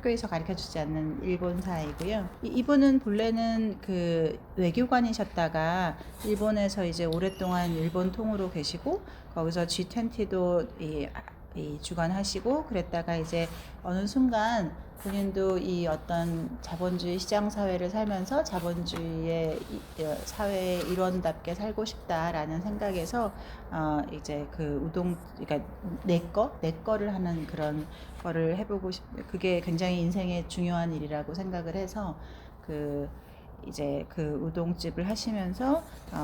학교에서 가르쳐주지 않는 일본사이고요. 이분은 본래는 그 외교관이셨다가 일본에서 이제 오랫동안 일본 통으로 계시고 거기서 G20도 이 주관하시고 그랬다가 이제 어느 순간 본인도 이 어떤 자본주의 시장 사회를 살면서 자본주의의 사회의 일원답게 살고 싶다라는 생각에서 이제 그 우동, 그러니까 내 거를 하는 그런 거를 해보고 그게 굉장히 인생의 중요한 일이라고 생각을 해서 그 이제 그 우동집을 하시면서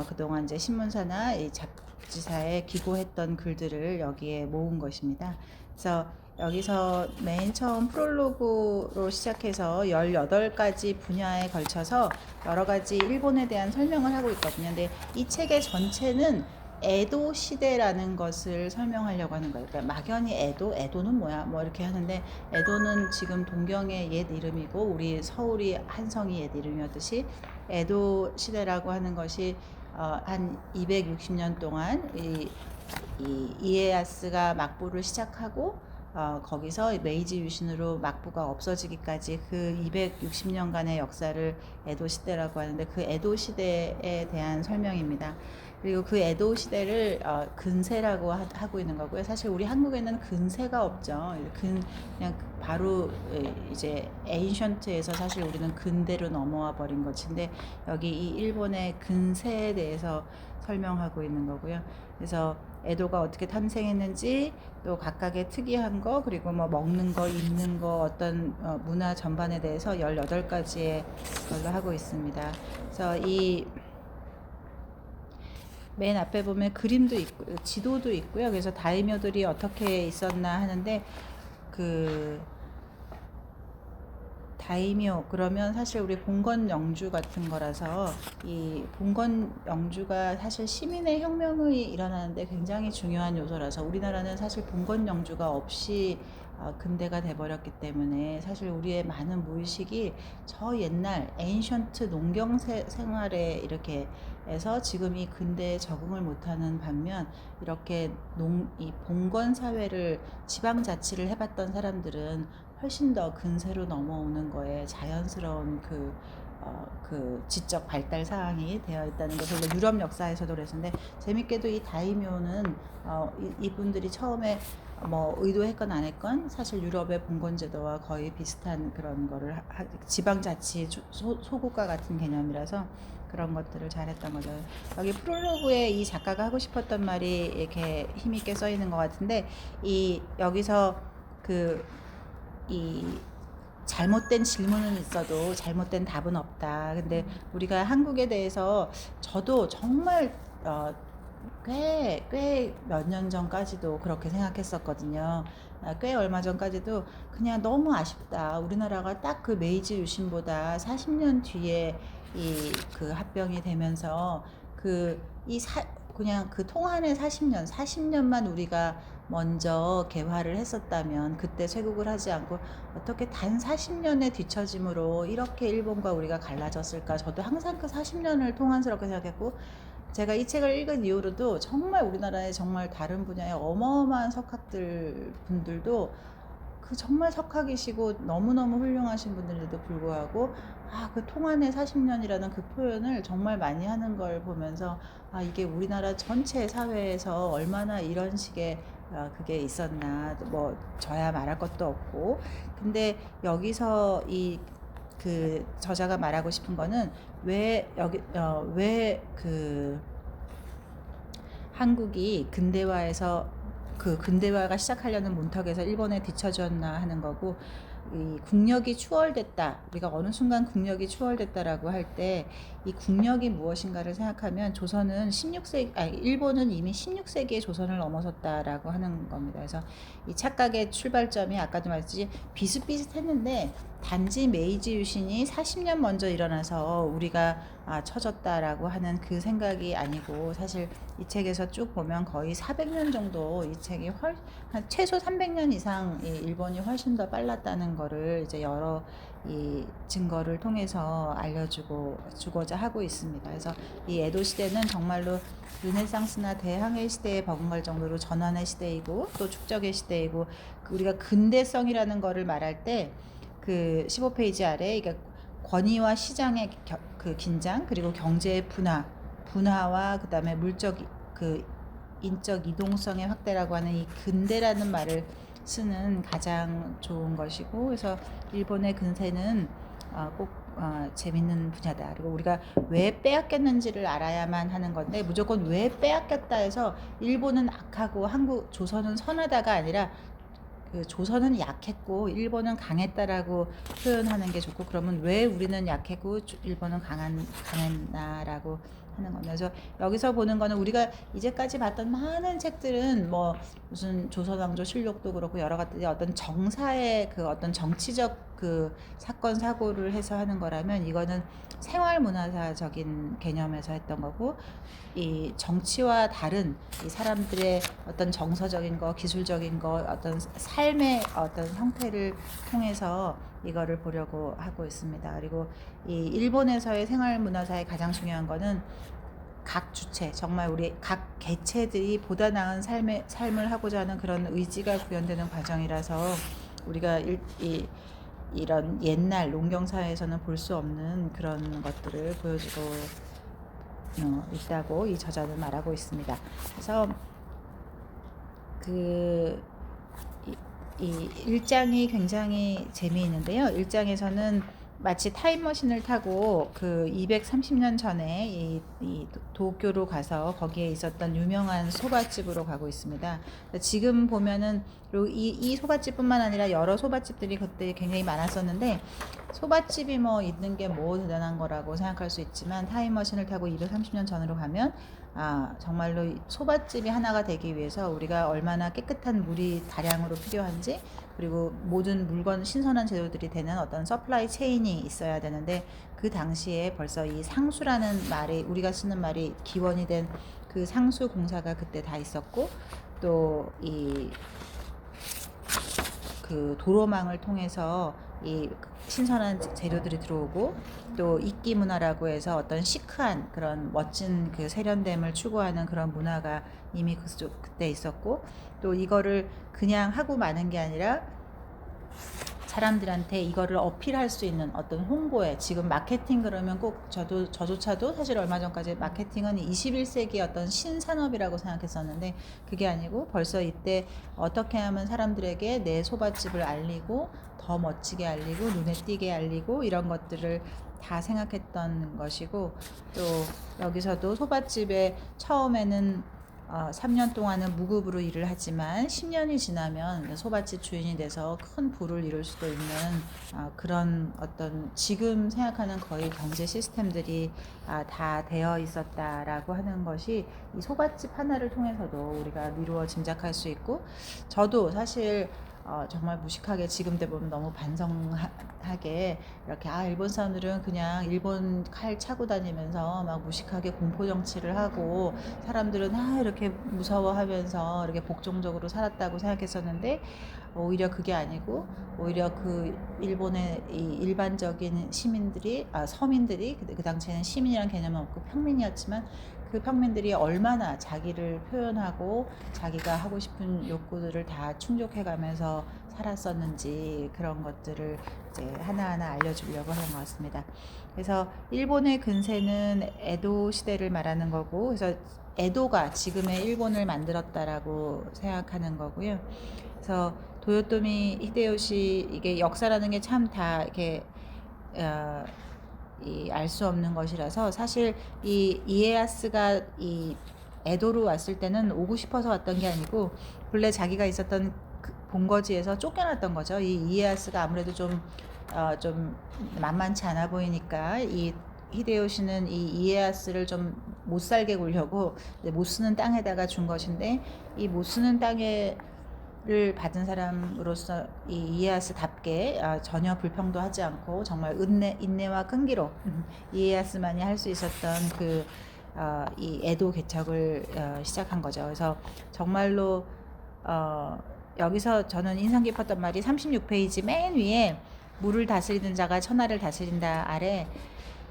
그동안 이제 신문사나 이 잡지사에 기고했던 글들을 여기에 모은 것입니다. 그래서 여기서 맨 처음 프롤로그로 시작해서 18가지 분야에 걸쳐서 여러 가지 일본에 대한 설명을 하고 있거든요. 근데 이 책의 전체는 에도 시대라는 것을 설명하려고 하는 거예요. 그러니까 막연히 에도는 뭐야? 뭐 이렇게 하는데 에도는 지금 동경의 옛 이름이고 우리 서울이 한성이 옛 이름이었듯이 에도 시대라고 하는 것이 한 260년 동안 이에야스가 막부를 시작하고 거기서 메이지 유신으로 막부가 없어지기까지 그 260년간의 역사를 에도 시대라고 하는데 그 에도 시대에 대한 설명입니다. 그리고 그 에도 시대를 근세라고 하고 있는 거고요. 사실 우리 한국에는 근세가 없죠. 그냥 바로 이제 에인션트에서 사실 우리는 근대로 넘어와 버린 것인데 여기 이 일본의 근세에 대해서 설명하고 있는 거고요. 그래서 에도가 어떻게 탄생했는지 또 각각의 특이한 거 그리고 뭐 먹는 거 입는 거 어떤 문화 전반에 대해서 18가지의 걸로 하고 있습니다. 그래서 이 맨 앞에 보면 그림도 있고 지도도 있고요. 그래서 다이묘들이 어떻게 있었나 하는데 그 다이묘 그러면 사실 우리 봉건 영주 같은 거라서 이 봉건 영주가 사실 시민의 혁명이 일어나는데 굉장히 중요한 요소라서 우리나라는 사실 봉건 영주가 없이 근대가 돼버렸기 때문에 사실 우리의 많은 무의식이 저 옛날 에인션트 농경 생활에 이렇게 해서 지금 이 근대에 적응을 못하는 반면 이렇게 이 봉건 사회를 지방자치를 해봤던 사람들은 훨씬 더 근세로 넘어오는 거에 자연스러운 그 지적 발달 사항이 되어 있다는 것을 유럽 역사에서도 그랬는데 재밌게도 이 다이묘는 이분들이 처음에 뭐 의도했건 안 했건 사실 유럽의 봉건제도와 거의 비슷한 그런 거를 지방자치 소국가 같은 개념이라서 그런 것들을 잘했던 거죠. 여기 프롤로그에 이 작가가 하고 싶었던 말이 이렇게 힘있게 써 있는 것 같은데 여기서 이 잘못된 질문은 있어도 잘못된 답은 없다. 근데 우리가 한국에 대해서 저도 정말 꽤 몇 년 전까지도 그렇게 생각했었거든요. 꽤 얼마 전까지도 그냥 너무 아쉽다. 우리나라가 딱 그 메이지 유신보다 40년 뒤에 그 합병이 되면서 그냥 그 통한의 40년만 우리가 먼저 개화를 했었다면 그때 쇄국을 하지 않고 어떻게 단 40년의 뒤처짐으로 이렇게 일본과 우리가 갈라졌을까. 저도 항상 그 40년을 통한스럽게 생각했고 제가 이 책을 읽은 이후로도 정말 우리나라의 정말 다른 분야의 어마어마한 석학들 분들도 그 정말 석학이시고 너무너무 훌륭하신 분들에도 불구하고 그 통한의 40년이라는 그 표현을 정말 많이 하는 걸 보면서 이게 우리나라 전체 사회에서 얼마나 이런 식의 그게 있었나. 뭐 저야 말할 것도 없고 근데 여기서 그 저자가 말하고 싶은 거는 왜 한국이 근대화가 시작하려는 문턱에서 일본에 뒤처졌나 하는 거고 이 국력이 추월됐다. 우리가 어느 순간 국력이 추월됐다라고 할 때 이 국력이 무엇인가를 생각하면 일본은 이미 16세기에 조선을 넘어섰다라고 하는 겁니다. 그래서 이 착각의 출발점이 아까도 말했듯이 비슷비슷했는데 단지 메이지 유신이 40년 먼저 일어나서 우리가 처졌다라고 하는 그 생각이 아니고 사실 이 책에서 쭉 보면 거의 400년 정도 이 책이 최소 300년 이상 일본이 훨씬 더 빨랐다는 거를 이제 여러 이 증거를 통해서 주고자 하고 있습니다. 그래서 이 에도 시대는 정말로 르네상스나 대항해 시대에 버금갈 정도로 전환의 시대이고 또 축적의 시대이고, 우리가 근대성이라는 거를 말할 때 그 15페이지 아래, 그러니까 권위와 시장의 그 긴장, 그리고 경제의 분화와 그다음에 물적 그 인적 이동성의 확대라고 하는 이 근대라는 말을 쓰는 가장 좋은 것이고, 그래서 일본의 근세는 꼭 재밌는 분야다. 그리고 우리가 왜 빼앗겼는지를 알아야만 하는 건데, 무조건 왜 빼앗겼다 해서 일본은 악하고 조선은 선하다가 아니라, 그 조선은 약했고 일본은 강했다라고 표현하는 게 좋고, 그러면 왜 우리는 약했고 일본은 강했나라고 하는 겁니다. 그래서 여기서 보는 거는 우리가 이제까지 봤던 많은 책들은 뭐 무슨 조선왕조 실록도 그렇고 여러 가지 어떤 정사의 그 어떤 정치적 그 사건 사고를 해서 하는 거라면, 이거는 생활 문화사적인 개념에서 했던 거고, 이 정치와 다른 이 사람들의 어떤 정서적인 거, 기술적인 거, 어떤 삶의 어떤 형태를 통해서 이거를 보려고 하고 있습니다. 그리고 이 일본에서의 생활 문화사의 가장 중요한 거는 각 주체, 정말 우리 각 개체들이 보다 나은 삶을 하고자 하는 그런 의지가 구현되는 과정이라서, 우리가 이런 옛날 농경사회에서는 볼 수 없는 그런 것들을 보여주고 있다고 이 저자는 말하고 있습니다. 그래서 이 1장이 굉장히 재미있는데요. 1장에서는 마치 타임머신을 타고 그 230년 전에 이 도쿄로 가서 거기에 있었던 유명한 소바집으로 가고 있습니다. 지금 보면은 이 소바집뿐만 아니라 여러 소바집들이 그때 굉장히 많았었는데, 소바집이 뭐 있는 게 뭐 대단한 거라고 생각할 수 있지만, 타임머신을 타고 230년 전으로 가면 정말로 소바집이 하나가 되기 위해서 우리가 얼마나 깨끗한 물이 다량으로 필요한지, 그리고 모든 물건, 신선한 재료들이 되는 어떤 서플라이 체인이 있어야 되는데, 그 당시에 벌써 이 상수라는 말이, 우리가 쓰는 말이 기원이 된 그 상수 공사가 그때 다 있었고, 또 그 도로망을 통해서 이 신선한 재료들이 들어오고, 또 이끼 문화라고 해서 어떤 시크한 그런 멋진 그 세련됨을 추구하는 그런 문화가 이미 그때 있었고, 또 이거를 그냥 하고 마는 게 아니라 사람들한테 이거를 어필할 수 있는 어떤 홍보에, 지금 마케팅 그러면 꼭 저조차도 사실 얼마 전까지 마케팅은 21세기의 어떤 신산업이라고 생각했었는데, 그게 아니고 벌써 이때 어떻게 하면 사람들에게 내 소밭집을 알리고 더 멋지게 알리고 눈에 띄게 알리고, 이런 것들을 다 생각했던 것이고, 또 여기서도 소밭집에 처음에는 3년 동안은 무급으로 일을 하지만 10년이 지나면 소밭집 주인이 돼서 큰 부를 이룰 수도 있는 그런 어떤 지금 생각하는 거의 경제 시스템들이 다 되어 있었다라고 하는 것이 이 소밭집 하나를 통해서도 우리가 미루어 짐작할 수 있고, 저도 사실 정말 무식하게 지금 돼 보면 너무 반성하게 이렇게 일본 사람들은 그냥 일본 칼 차고 다니면서 막 무식하게 공포 정치를 하고, 사람들은 이렇게 무서워하면서 이렇게 복종적으로 살았다고 생각했었는데, 오히려 그게 아니고, 오히려 그 일본의 이 일반적인 서민들이 그 당시에는 시민이란 개념은 없고 평민이었지만, 그 평민들이 얼마나 자기를 표현하고 자기가 하고 싶은 욕구들을 다 충족해가면서 살았었는지, 그런 것들을 이제 하나하나 알려주려고 하는 것 같습니다. 그래서 일본의 근세는 에도 시대를 말하는 거고, 그래서 에도가 지금의 일본을 만들었다라고 생각하는 거고요. 그래서 도요토미 히데요시, 이게 역사라는 게 참 다 이렇게 알 수 없는 것이라서, 사실 이 이에야스가 이 에도로 왔을 때는 오고 싶어서 왔던 게 아니고, 본래 자기가 있었던 그 본거지에서 쫓겨났던 거죠. 이 이에야스가 아무래도 좀 만만치 않아 보이니까, 이 히데요시는 이 이에야스를 좀 못 살게 굴려고 못 쓰는 땅에다가 준 것인데, 이 못 쓰는 땅에 를 받은 사람으로서 이 이에야스답게 전혀 불평도 하지 않고 정말 인내와 끈기로 이에야스만이 할 수 있었던 이 에도 개척을 시작한 거죠. 그래서 정말로 여기서 저는 인상 깊었던 말이 36페이지 맨 위에 물을 다스리는 자가 천하를 다스린다 아래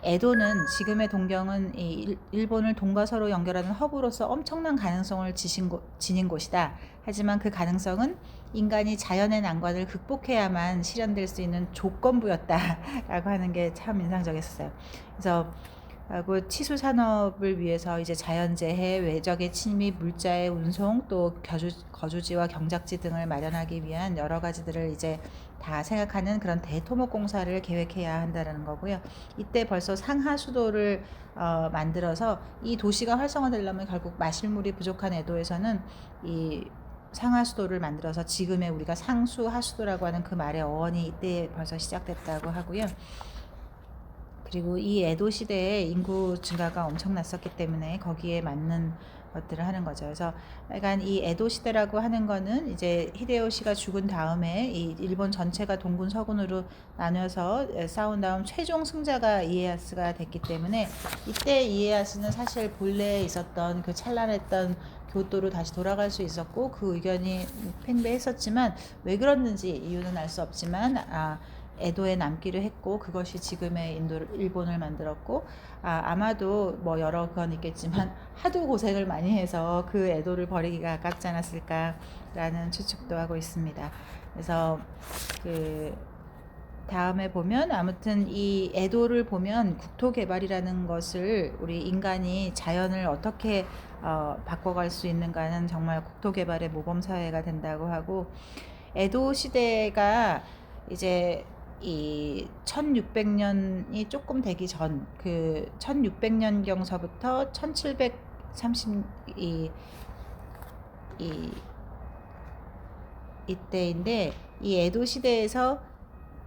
에도는 지금의 동경은 이 일본을 동과 서로 연결하는 허브로서 엄청난 가능성을 지닌 곳이다. 하지만 그 가능성은 인간이 자연의 난관을 극복해야만 실현될 수 있는 조건부였다라고 하는 게 참 인상적이었어요. 그래서 하고 치수 산업을 위해서 이제 자연재해, 외적의 침입, 물자의 운송, 또 거주지와 경작지 등을 마련하기 위한 여러 가지들을 이제 다 생각하는 그런 대토목 공사를 계획해야 한다는 거고요. 이때 벌써 상하 수도를 만들어서 이 도시가 활성화되려면 결국 마실물이 부족한 에도에서는 이 상하 수도를 만들어서 지금의 우리가 상수 하수도라고 하는 그 말의 어원이 이때 벌써 시작됐다고 하고요. 그리고 이 에도 시대에 인구 증가가 엄청났었기 때문에 거기에 맞는 것들을 하는 거죠. 그래서 약간 이 에도 시대라고 하는 거는 이제 히데요시가 죽은 다음에 이 일본 전체가 동군 서군으로 나눠서 싸운 다음 최종 승자가 이에야스가 됐기 때문에 이때 이에야스는 사실 본래에 있었던 그 찬란했던 교토로 다시 돌아갈 수 있었고 그 의견이 팽배했었지만 왜 그랬는지 이유는 알 수 없지만 에도에 남기로 했고 그것이 지금의 일본을 만들었고 아마도 뭐 여러 건 있겠지만 하도 고생을 많이 해서 그 에도를 버리기가 아깝지 않았을까라는 추측도 하고 있습니다. 그래서 그 다음에 보면 아무튼 이 에도를 보면 국토 개발이라는 것을 우리 인간이 자연을 어떻게 바꿔갈 수 있는가는 정말 국토 개발의 모범 사회가 된다고 하고 에도 시대가 이제 이 1600년이 조금 되기 전 그 1600년경서부터 1730 이때인데 이 에도 시대에서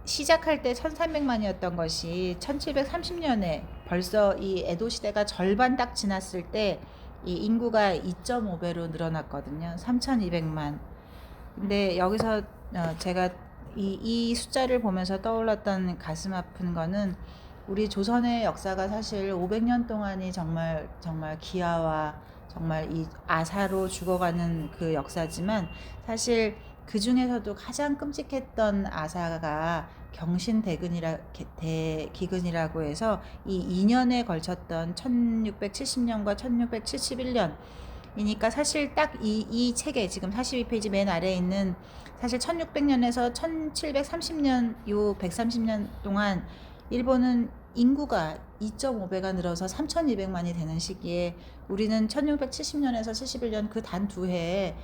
시작할 때 1300만이었던 것이 1730년에 벌써 이 에도 시대가 절반 딱 지났을 때 이 인구가 2.5배로 늘어났거든요. 3200만. 근데 여기서 제가 이 숫자를 보면서 떠올랐던 가슴 아픈 거는 우리 조선의 역사가 사실 500년 동안이 정말 기아와 정말 이 아사로 죽어가는 그 역사지만 사실 그 중에서도 가장 끔찍했던 아사가 기근이라고 해서 이 2년에 걸쳤던 1670년과 1671년 이니까 사실 딱 이 책에 지금 42페이지 맨 아래에 있는 사실 1600년에서 1730년 요 130년 동안 일본은 인구가 2.5배가 늘어서 3200만이 되는 시기에 우리는 1670년에서 71년 그 단 두 해에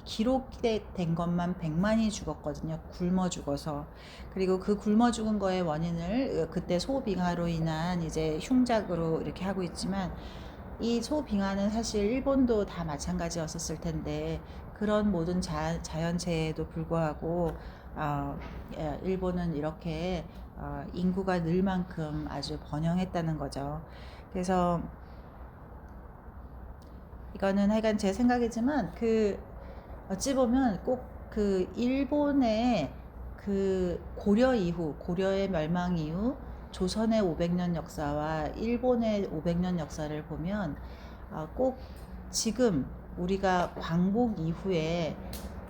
기록된 것만 100만이 죽었거든요. 굶어 죽어서. 그리고 그 굶어 죽은 거의 원인을 그때 소빙하로 인한 이제 흉작으로 이렇게 하고 있지만 이 소빙하는 사실 일본도 다 마찬가지였었을 텐데 그런 모든 자연재해에도 불구하고 일본은 이렇게 인구가 늘 만큼 아주 번영했다는 거죠. 그래서 이거는 하여간 제 생각이지만 그 어찌 보면 꼭 그 일본의 그 고려의 멸망 이후 조선의 500년 역사와 일본의 500년 역사를 보면 꼭 지금 우리가 광복 이후에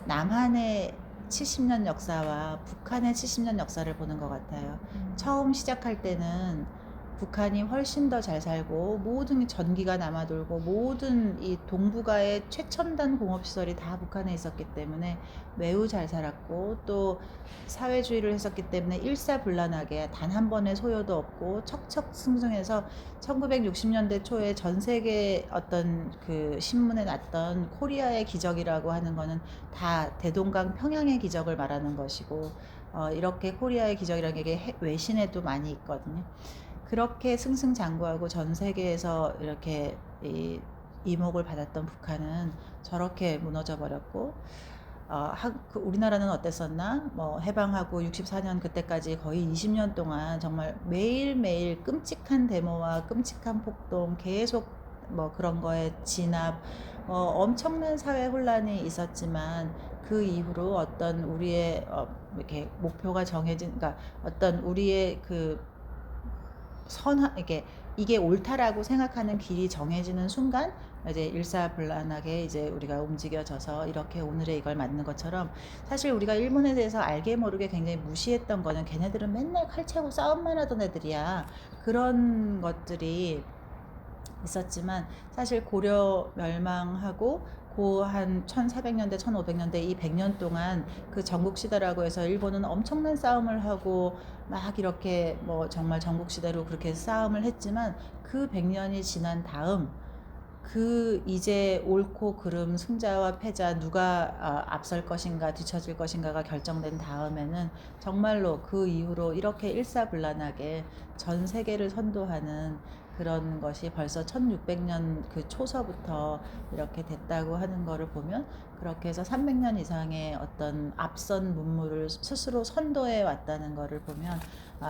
남한의 70년 역사와 북한의 70년 역사를 보는 것 같아요. 처음 시작할 때는 북한이 훨씬 더 잘 살고 모든 전기가 남아돌고 모든 이 동북아의 최첨단 공업시설이 다 북한에 있었기 때문에 매우 잘 살았고 또 사회주의를 했었기 때문에 일사불란하게 단 한 번의 소요도 없고 척척 승승해서 1960년대 초에 전 세계 어떤 그 신문에 났던 코리아의 기적이라고 하는 거는 다 대동강 평양의 기적을 말하는 것이고 이렇게 코리아의 기적이라는 게 외신에도 많이 있거든요. 그렇게 승승장구하고 전 세계에서 이렇게 이목을 받았던 북한은 저렇게 무너져 버렸고 우리나라는 어땠었나? 뭐 해방하고 64년 그때까지 거의 20년 동안 정말 매일매일 끔찍한 데모와 끔찍한 폭동 계속 뭐 그런 거에 진압 엄청난 사회 혼란이 있었지만 그 이후로 어떤 우리의 이렇게 목표가 정해진 그러니까 어떤 우리의 그 이렇게 이게 옳다라고 생각하는 길이 정해지는 순간 이제 일사불란하게 이제 우리가 움직여져서 이렇게 오늘의 이걸 만든 것처럼, 사실 우리가 일본에 대해서 알게 모르게 굉장히 무시했던 거는 걔네들은 맨날 칼차고 싸움만 하던 애들이야, 그런 것들이 있었지만, 사실 고려 멸망하고 고 한 1400년대 1500년대 이 100년 동안 그 전국시대라고 해서 일본은 엄청난 싸움을 하고 막 이렇게 뭐 정말 전국시대로 그렇게 싸움을 했지만, 그 100년이 지난 다음 그 이제 옳고 그름, 승자와 패자, 누가 앞설 것인가 뒤처질 것인가가 결정된 다음에는 정말로 그 이후로 이렇게 일사불란하게 전 세계를 선도하는 그런 것이 벌써 1600년 그 초서부터 이렇게 됐다고 하는 거를 보면, 그렇게 해서 300년 이상의 어떤 앞선 문물을 스스로 선도해 왔다는 거를 보면,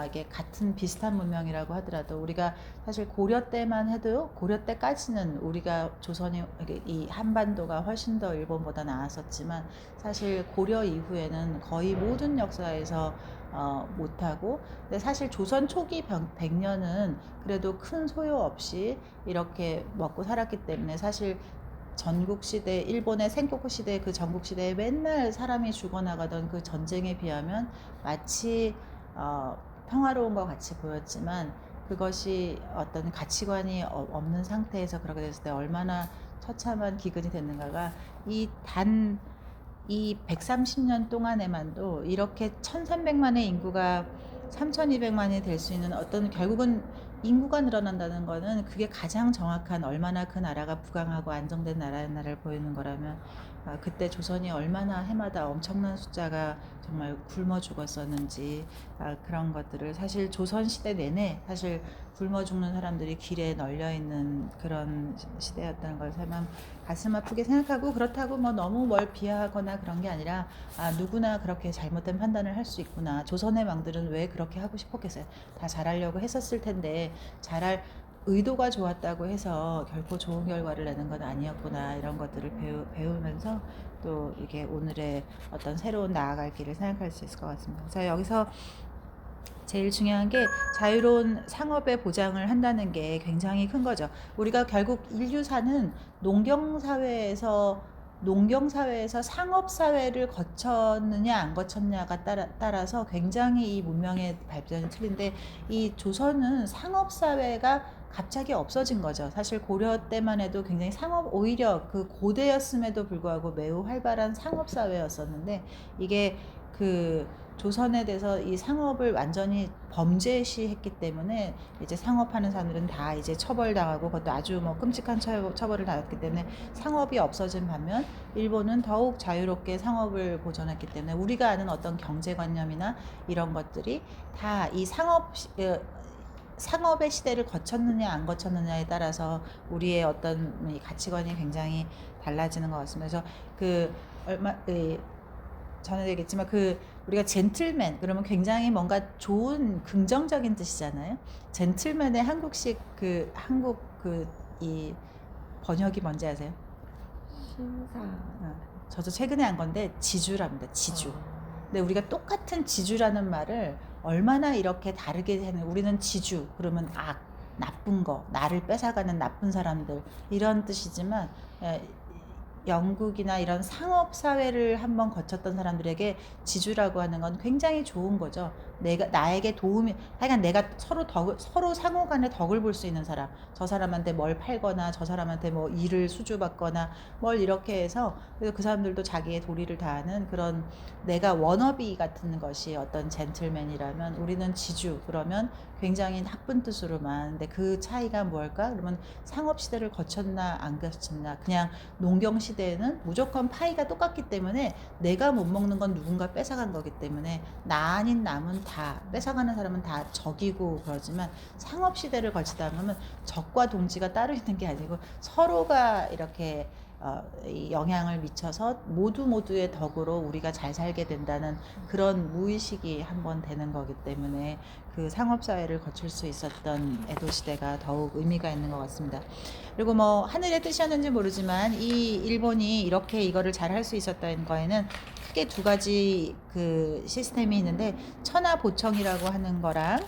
이게 같은 비슷한 문명이라고 하더라도 우리가 사실 고려 때만 해도, 고려 때까지는 우리가 조선이 이 한반도가 훨씬 더 일본보다 나았었지만, 사실 고려 이후에는 거의 모든 역사에서 못하고, 근데 사실 조선 초기 100년은 그래도 큰 소요 없이 이렇게 먹고 살았기 때문에, 사실 전국시대, 일본의 생교쿠 시대, 그 전국시대에 맨날 사람이 죽어나가던 그 전쟁에 비하면 마치 평화로운 것 같이 보였지만, 그것이 어떤 가치관이 없는 상태에서 그렇게 됐을 때 얼마나 처참한 기근이 됐는가가, 이 130년 동안에만도 이렇게 1300만의 인구가 3200만이 될 수 있는 어떤, 결국은 인구가 늘어난다는 거는 그게 가장 정확한, 얼마나 그 나라가 부강하고 안정된 나라를 보이는 거라면, 그때 조선이 얼마나 해마다 엄청난 숫자가 정말 굶어 죽었었는지, 그런 것들을 사실 조선시대 내내 사실 굶어 죽는 사람들이 길에 널려 있는 그런 시대였다는 걸 참 가슴 아프게 생각하고, 그렇다고 뭐 너무 뭘 비하하거나 그런 게 아니라, 누구나 그렇게 잘못된 판단을 할 수 있구나. 조선의 왕들은 왜 그렇게 하고 싶었겠어요. 다 잘하려고 했었을 텐데 잘할 의도가 좋았다고 해서 결코 좋은 결과를 내는 건 아니었구나. 이런 것들을 배우면서 또 이게 오늘의 어떤 새로운 나아갈 길을 생각할 수 있을 것 같습니다. 그래서 여기서 제일 중요한 게 자유로운 상업의 보장을 한다는 게 굉장히 큰 거죠. 우리가 결국 인류사는 농경사회에서 상업사회를 거쳤느냐 안 거쳤냐가 따라서 굉장히 이 문명의 발전이 틀린데, 이 조선은 상업사회가 갑자기 없어진 거죠. 사실 고려 때만 해도 굉장히 오히려 그 고대였음에도 불구하고 매우 활발한 상업사회였었는데, 이게 그 조선에 대해서 이 상업을 완전히 범죄시했기 때문에 이제 상업하는 사람들은 다 이제 처벌당하고, 그것도 아주 뭐 끔찍한 처벌을 당했기 때문에 상업이 없어진 반면, 일본은 더욱 자유롭게 상업을 보존했기 때문에 우리가 아는 어떤 경제관념이나 이런 것들이 다 이 상업의 시대를 거쳤느냐 안 거쳤느냐에 따라서 우리의 어떤 이 가치관이 굉장히 달라지는 것 같습니다. 그래서 전에 얘기했지만 우리가 젠틀맨 그러면 굉장히 뭔가 좋은 긍정적인 뜻이잖아요. 젠틀맨의 한국식 이 번역이 뭔지 아세요? 신사. 저도 최근에 한 건데 지주랍니다. 지주. 근데 우리가 똑같은 지주라는 말을 얼마나 이렇게 다르게 하는, 우리는 지주 그러면 나쁜 거, 나를 뺏어가는 나쁜 사람들, 이런 뜻이지만, 영국이나 이런 상업 사회를 한번 거쳤던 사람들에게 지주라고 하는 건 굉장히 좋은 거죠. 나에게 도움이, 하여간 내가 서로 상호간에 덕을 볼 수 있는 사람, 저 사람한테 뭘 팔거나 저 사람한테 뭐 일을 수주받거나 뭘 이렇게 해서, 그래서 그 사람들도 자기의 도리를 다하는 그런, 내가 워너비 같은 것이 어떤 젠틀맨이라면, 우리는 지주 그러면 굉장히 나쁜 뜻으로만. 근데 그 차이가 뭘까? 그러면 상업 시대를 거쳤나 안 거쳤나, 그냥 농경 시대에는 무조건 파이가 똑같기 때문에 내가 못 먹는 건 누군가 뺏어간 거기 때문에 나 아닌 남은 다 뺏어가는 사람은 다 적이고 그러지만, 상업 시대를 거치다 보면 적과 동지가 따로 있는 게 아니고 서로가 이렇게 영향을 미쳐서 모두의 덕으로 우리가 잘 살게 된다는 그런 무의식이 한번 되는 거기 때문에, 그 상업사회를 거칠 수 있었던 에도 시대가 더욱 의미가 있는 것 같습니다. 그리고 뭐 하늘의 뜻이었는지 모르지만 이 일본이 이렇게 이거를 잘 할 수 있었다는 거에는 크게 두 가지 그 시스템이 있는데, 천하보청이라고 하는 거랑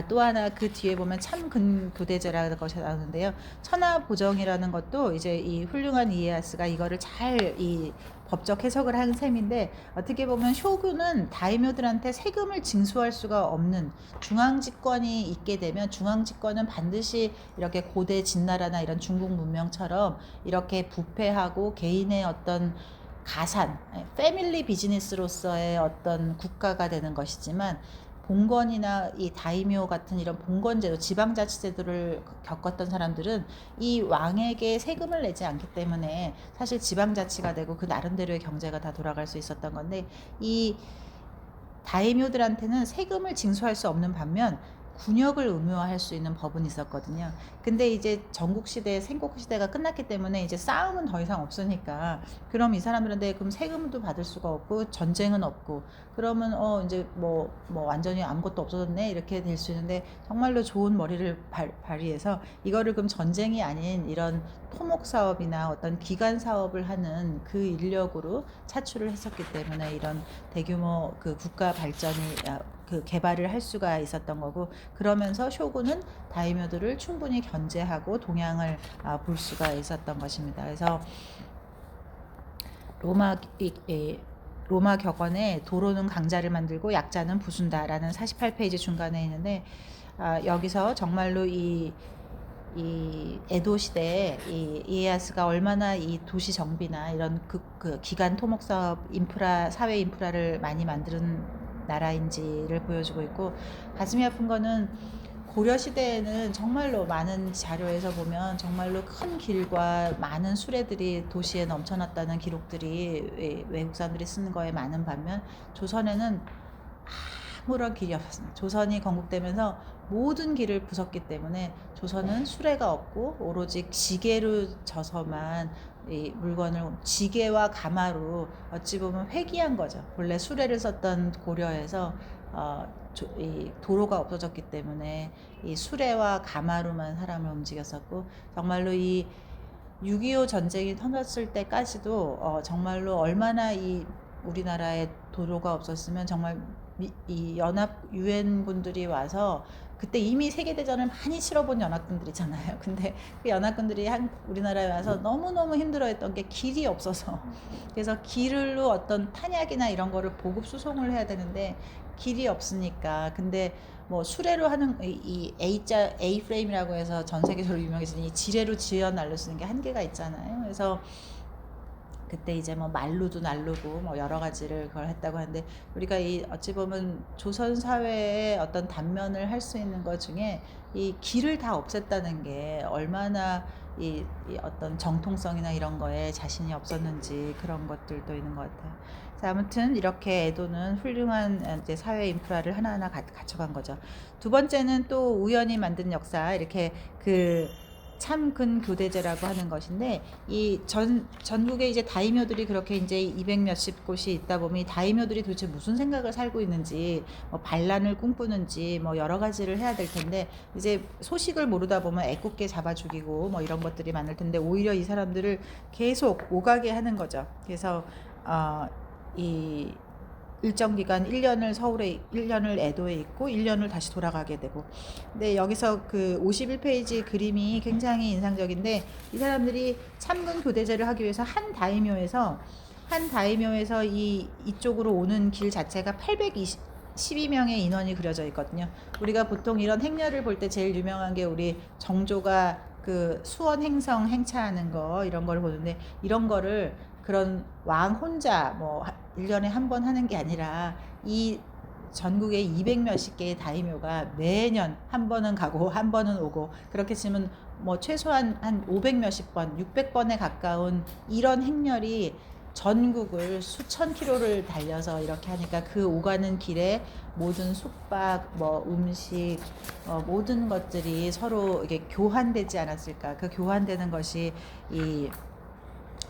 또 하나 그 뒤에 보면 참근교대제라는 것이 나오는데요. 천하보정이라는 것도 이제 이 훌륭한 이에야스가 이거를 잘 이 법적 해석을 한 셈인데, 어떻게 보면 쇼군은 다이묘들한테 세금을 징수할 수가 없는, 중앙집권이 있게 되면 중앙집권은 반드시 이렇게 고대 진나라나 이런 중국 문명처럼 이렇게 부패하고 개인의 어떤 가산, 패밀리 비즈니스로서의 어떤 국가가 되는 것이지만, 봉건이나 이 다이묘 같은 이런 봉건제도, 지방자치제도를 겪었던 사람들은 이 왕에게 세금을 내지 않기 때문에 사실 지방자치가 되고 그 나름대로의 경제가 다 돌아갈 수 있었던 건데, 이 다이묘들한테는 세금을 징수할 수 없는 반면 군역을 의무화할 수 있는 법은 있었거든요. 근데 이제 전국시대, 생국시대가 끝났기 때문에 이제 싸움은 더 이상 없으니까, 그럼 이 사람들한테 그럼 세금도 받을 수가 없고 전쟁은 없고, 그러면 이제 뭐 완전히 아무것도 없어졌네 이렇게 될 수 있는데, 정말로 좋은 머리를 발휘해서 이거를 그럼 전쟁이 아닌 이런 토목 사업이나 어떤 기관 사업을 하는 그 인력으로 차출을 했었기 때문에 이런 대규모 그 국가 발전이 그 개발을 할 수가 있었던 거고, 그러면서 쇼군은 다이묘들을 충분히 견제하고 동향을 볼 수가 있었던 것입니다. 그래서 로마 격언에 도로는 강자를 만들고 약자는 부순다라는 48페이지 중간에 있는데, 여기서 정말로 이 에도 시대에 이 이에야스가 얼마나 이 도시 정비나 이런 그 기간 토목 사업 인프라, 사회 인프라를 많이 만드는 나라인지를 보여주고 있고, 가슴이 아픈 거는 고려 시대에는 정말로 많은 자료에서 보면 정말로 큰 길과 많은 수레들이 도시에 넘쳐났다는 기록들이 외국 사람들이 쓰는 거에 많은 반면, 조선에는 아무런 길이 없었습니다. 조선이 건국되면서 모든 길을 부쉈기 때문에 조선은 수레가 없고 오로지 지게로 져서만 이 물건을, 지게와 가마로 어찌 보면 회귀한 거죠. 본래 수레를 썼던 고려에서 이 도로가 없어졌기 때문에 이 수레와 가마로만 사람을 움직였었고, 정말로 이 6.25 전쟁이 터졌을 때까지도 정말로 얼마나 이 우리나라에 도로가 없었으면 정말 이 연합 유엔 군들이 와서, 그때 이미 세계대전을 많이 치러본 연합군들이잖아요. 근데 그 연합군들이 우리나라에 와서 너무너무 힘들어했던 게 길이 없어서, 그래서 길로 어떤 탄약이나 이런 거를 보급 수송을 해야 되는데 길이 없으니까, 근데 뭐 수레로 하는 이 A 프레임이라고 해서 전 세계적으로 유명해진 이 지뢰로 지어 날려 쓰는 게 한계가 있잖아요. 그래서 그때 이제 뭐 말로도 날르고 뭐 여러 가지를 그걸 했다고 하는데, 우리가 이 어찌 보면 조선 사회의 어떤 단면을 할 수 있는 것 중에 이 길을 다 없앴다는 게 얼마나 이 어떤 정통성이나 이런 거에 자신이 없었는지, 그런 것들도 있는 것 같아요. 자, 아무튼 이렇게 에도는 훌륭한 이제 사회 인프라를 하나하나 갖춰간 거죠. 두 번째는 또 우연히 만든 역사, 이렇게 그 참근교대제라고 하는 것인데, 이 전국에 이제 다이묘들이 그렇게 이제 200 몇십 곳이 있다 보면 이 다이묘들이 도대체 무슨 생각을 살고 있는지, 뭐 반란을 꿈꾸는지 뭐 여러 가지를 해야 될 텐데, 이제 소식을 모르다 보면 애꿎게 잡아 죽이고 뭐 이런 것들이 많을 텐데, 오히려 이 사람들을 계속 오가게 하는 거죠. 그래서 이 일정 기간 1년을 서울에, 1년을 에도에 있고 1년을 다시 돌아가게 되고. 근데 여기서 그 51페이지 그림이 굉장히 인상적인데, 이 사람들이 참근 교대제를 하기 위해서 한 다이묘에서 이쪽으로 오는 길 자체가 812명의 인원이 그려져 있거든요. 우리가 보통 이런 행렬을 볼 때 제일 유명한 게 우리 정조가 그 수원 행성 행차하는 거, 이런 걸 보는데, 이런 거를 그런 왕 혼자 뭐 1년에 한 번 하는 게 아니라 이 전국에 200 몇십 개의 다이묘가 매년 한 번은 가고 한 번은 오고, 그렇게 치면 뭐 최소한 한 500 몇십 번, 600번에 가까운 이런 행렬이 전국을 수천 킬로를 달려서 이렇게 하니까, 그 오가는 길에 모든 숙박, 뭐 음식, 모든 것들이 서로 이게 교환되지 않았을까. 그 교환되는 것이 이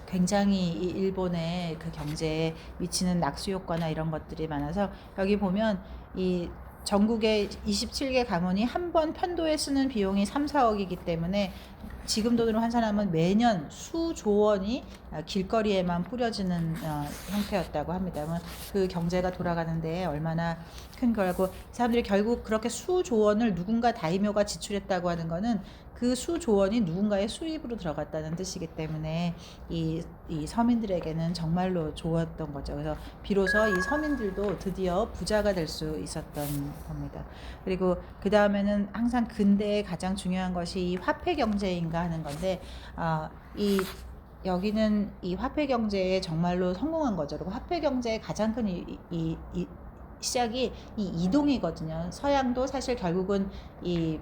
굉장히 이 일본의 그 경제에 미치는 낙수 효과나 이런 것들이 많아서, 여기 보면 이 전국의 27개 가문이 한 번 편도에 쓰는 비용이 3, 4억이기 때문에 지금 돈으로 환산하면 매년 수조 원이 길거리에만 뿌려지는 형태였다고 합니다. 그 경제가 돌아가는데 얼마나 큰 거라고. 사람들이 결국 그렇게 수조 원을 누군가 다이묘가 지출했다고 하는 거는 그 수조 원이 누군가의 수입으로 들어갔다는 뜻이기 때문에 이 서민들에게는 정말로 좋았던 거죠. 그래서 비로소 이 서민들도 드디어 부자가 될 수 있었던 겁니다. 그리고 그 다음에는 항상 근대에 가장 중요한 것이 이 화폐 경제인가 하는 건데, 여기는 이 화폐 경제에 정말로 성공한 거죠. 그리고 화폐 경제의 가장 큰 시작이 이 이동이거든요. 서양도 사실 결국은 이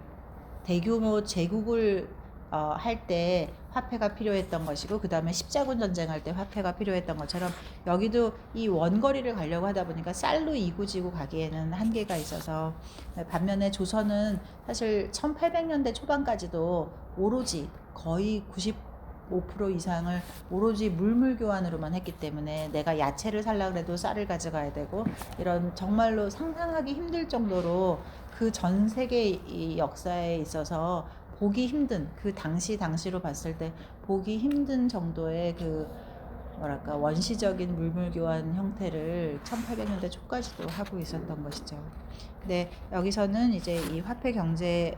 대규모 제국을 할 때 화폐가 필요했던 것이고, 그 다음에 십자군 전쟁할 때 화폐가 필요했던 것처럼 여기도 이 원거리를 가려고 하다 보니까 쌀로 이구지구 가기에는 한계가 있어서, 반면에 조선은 사실 1800년대 초반까지도 오로지 거의 95% 이상을 오로지 물물 교환으로만 했기 때문에 내가 야채를 살라 그래도 쌀을 가져가야 되고, 이런 정말로 상상하기 힘들 정도로 그 전 세계 이 역사에 있어서 보기 힘든, 그 당시로 봤을 때 보기 힘든 정도의 그 뭐랄까 원시적인 물물 교환 형태를 1800년대 초까지도 하고 있었던 것이죠. 근데 여기서는 이제 이 화폐 경제에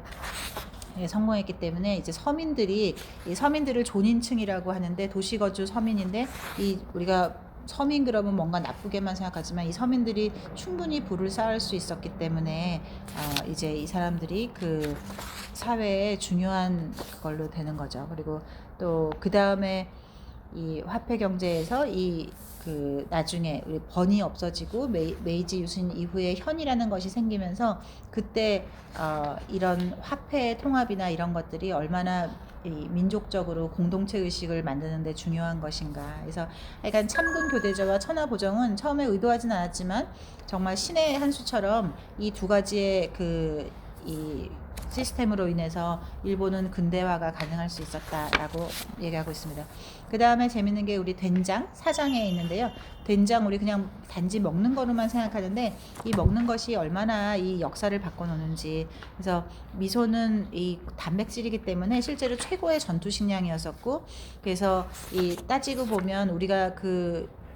성공했기 때문에 이제 이 서민들을 존인층이라고 하는데, 도시거주 서민인데, 우리가 서민 그러면 뭔가 나쁘게만 생각하지만 이 서민들이 충분히 부를 쌓을 수 있었기 때문에 이제 이 사람들이 그 사회에 중요한 그걸로 되는 거죠. 그리고 또 그 다음에 이 화폐 경제에서 그 나중에 우리 번이 없어지고 메이지 유신 이후에 현이라는 것이 생기면서, 그때 이런 화폐 통합이나 이런 것들이 얼마나 이 민족적으로 공동체 의식을 만드는 데 중요한 것인가. 그래서 약간 참군 교대제와 천하 보정은 처음에 의도하진 않았지만 정말 신의 한 수처럼 이 두 가지의 이 시스템으로 인해서 일본은 근대화가 가능할 수 있었다라고 얘기하고 있습니다. 그 다음에 재밌는 게 우리 된장, 사장에 있는데요. 된장 우리 그냥 단지 먹는 거로만 생각하는데, 이 먹는 것이 얼마나 이 역사를 바꿔놓는지. 그래서 미소는 이 단백질이기 때문에 실제로 최고의 전투 식량이었었고, 그래서 이 따지고 보면 우리가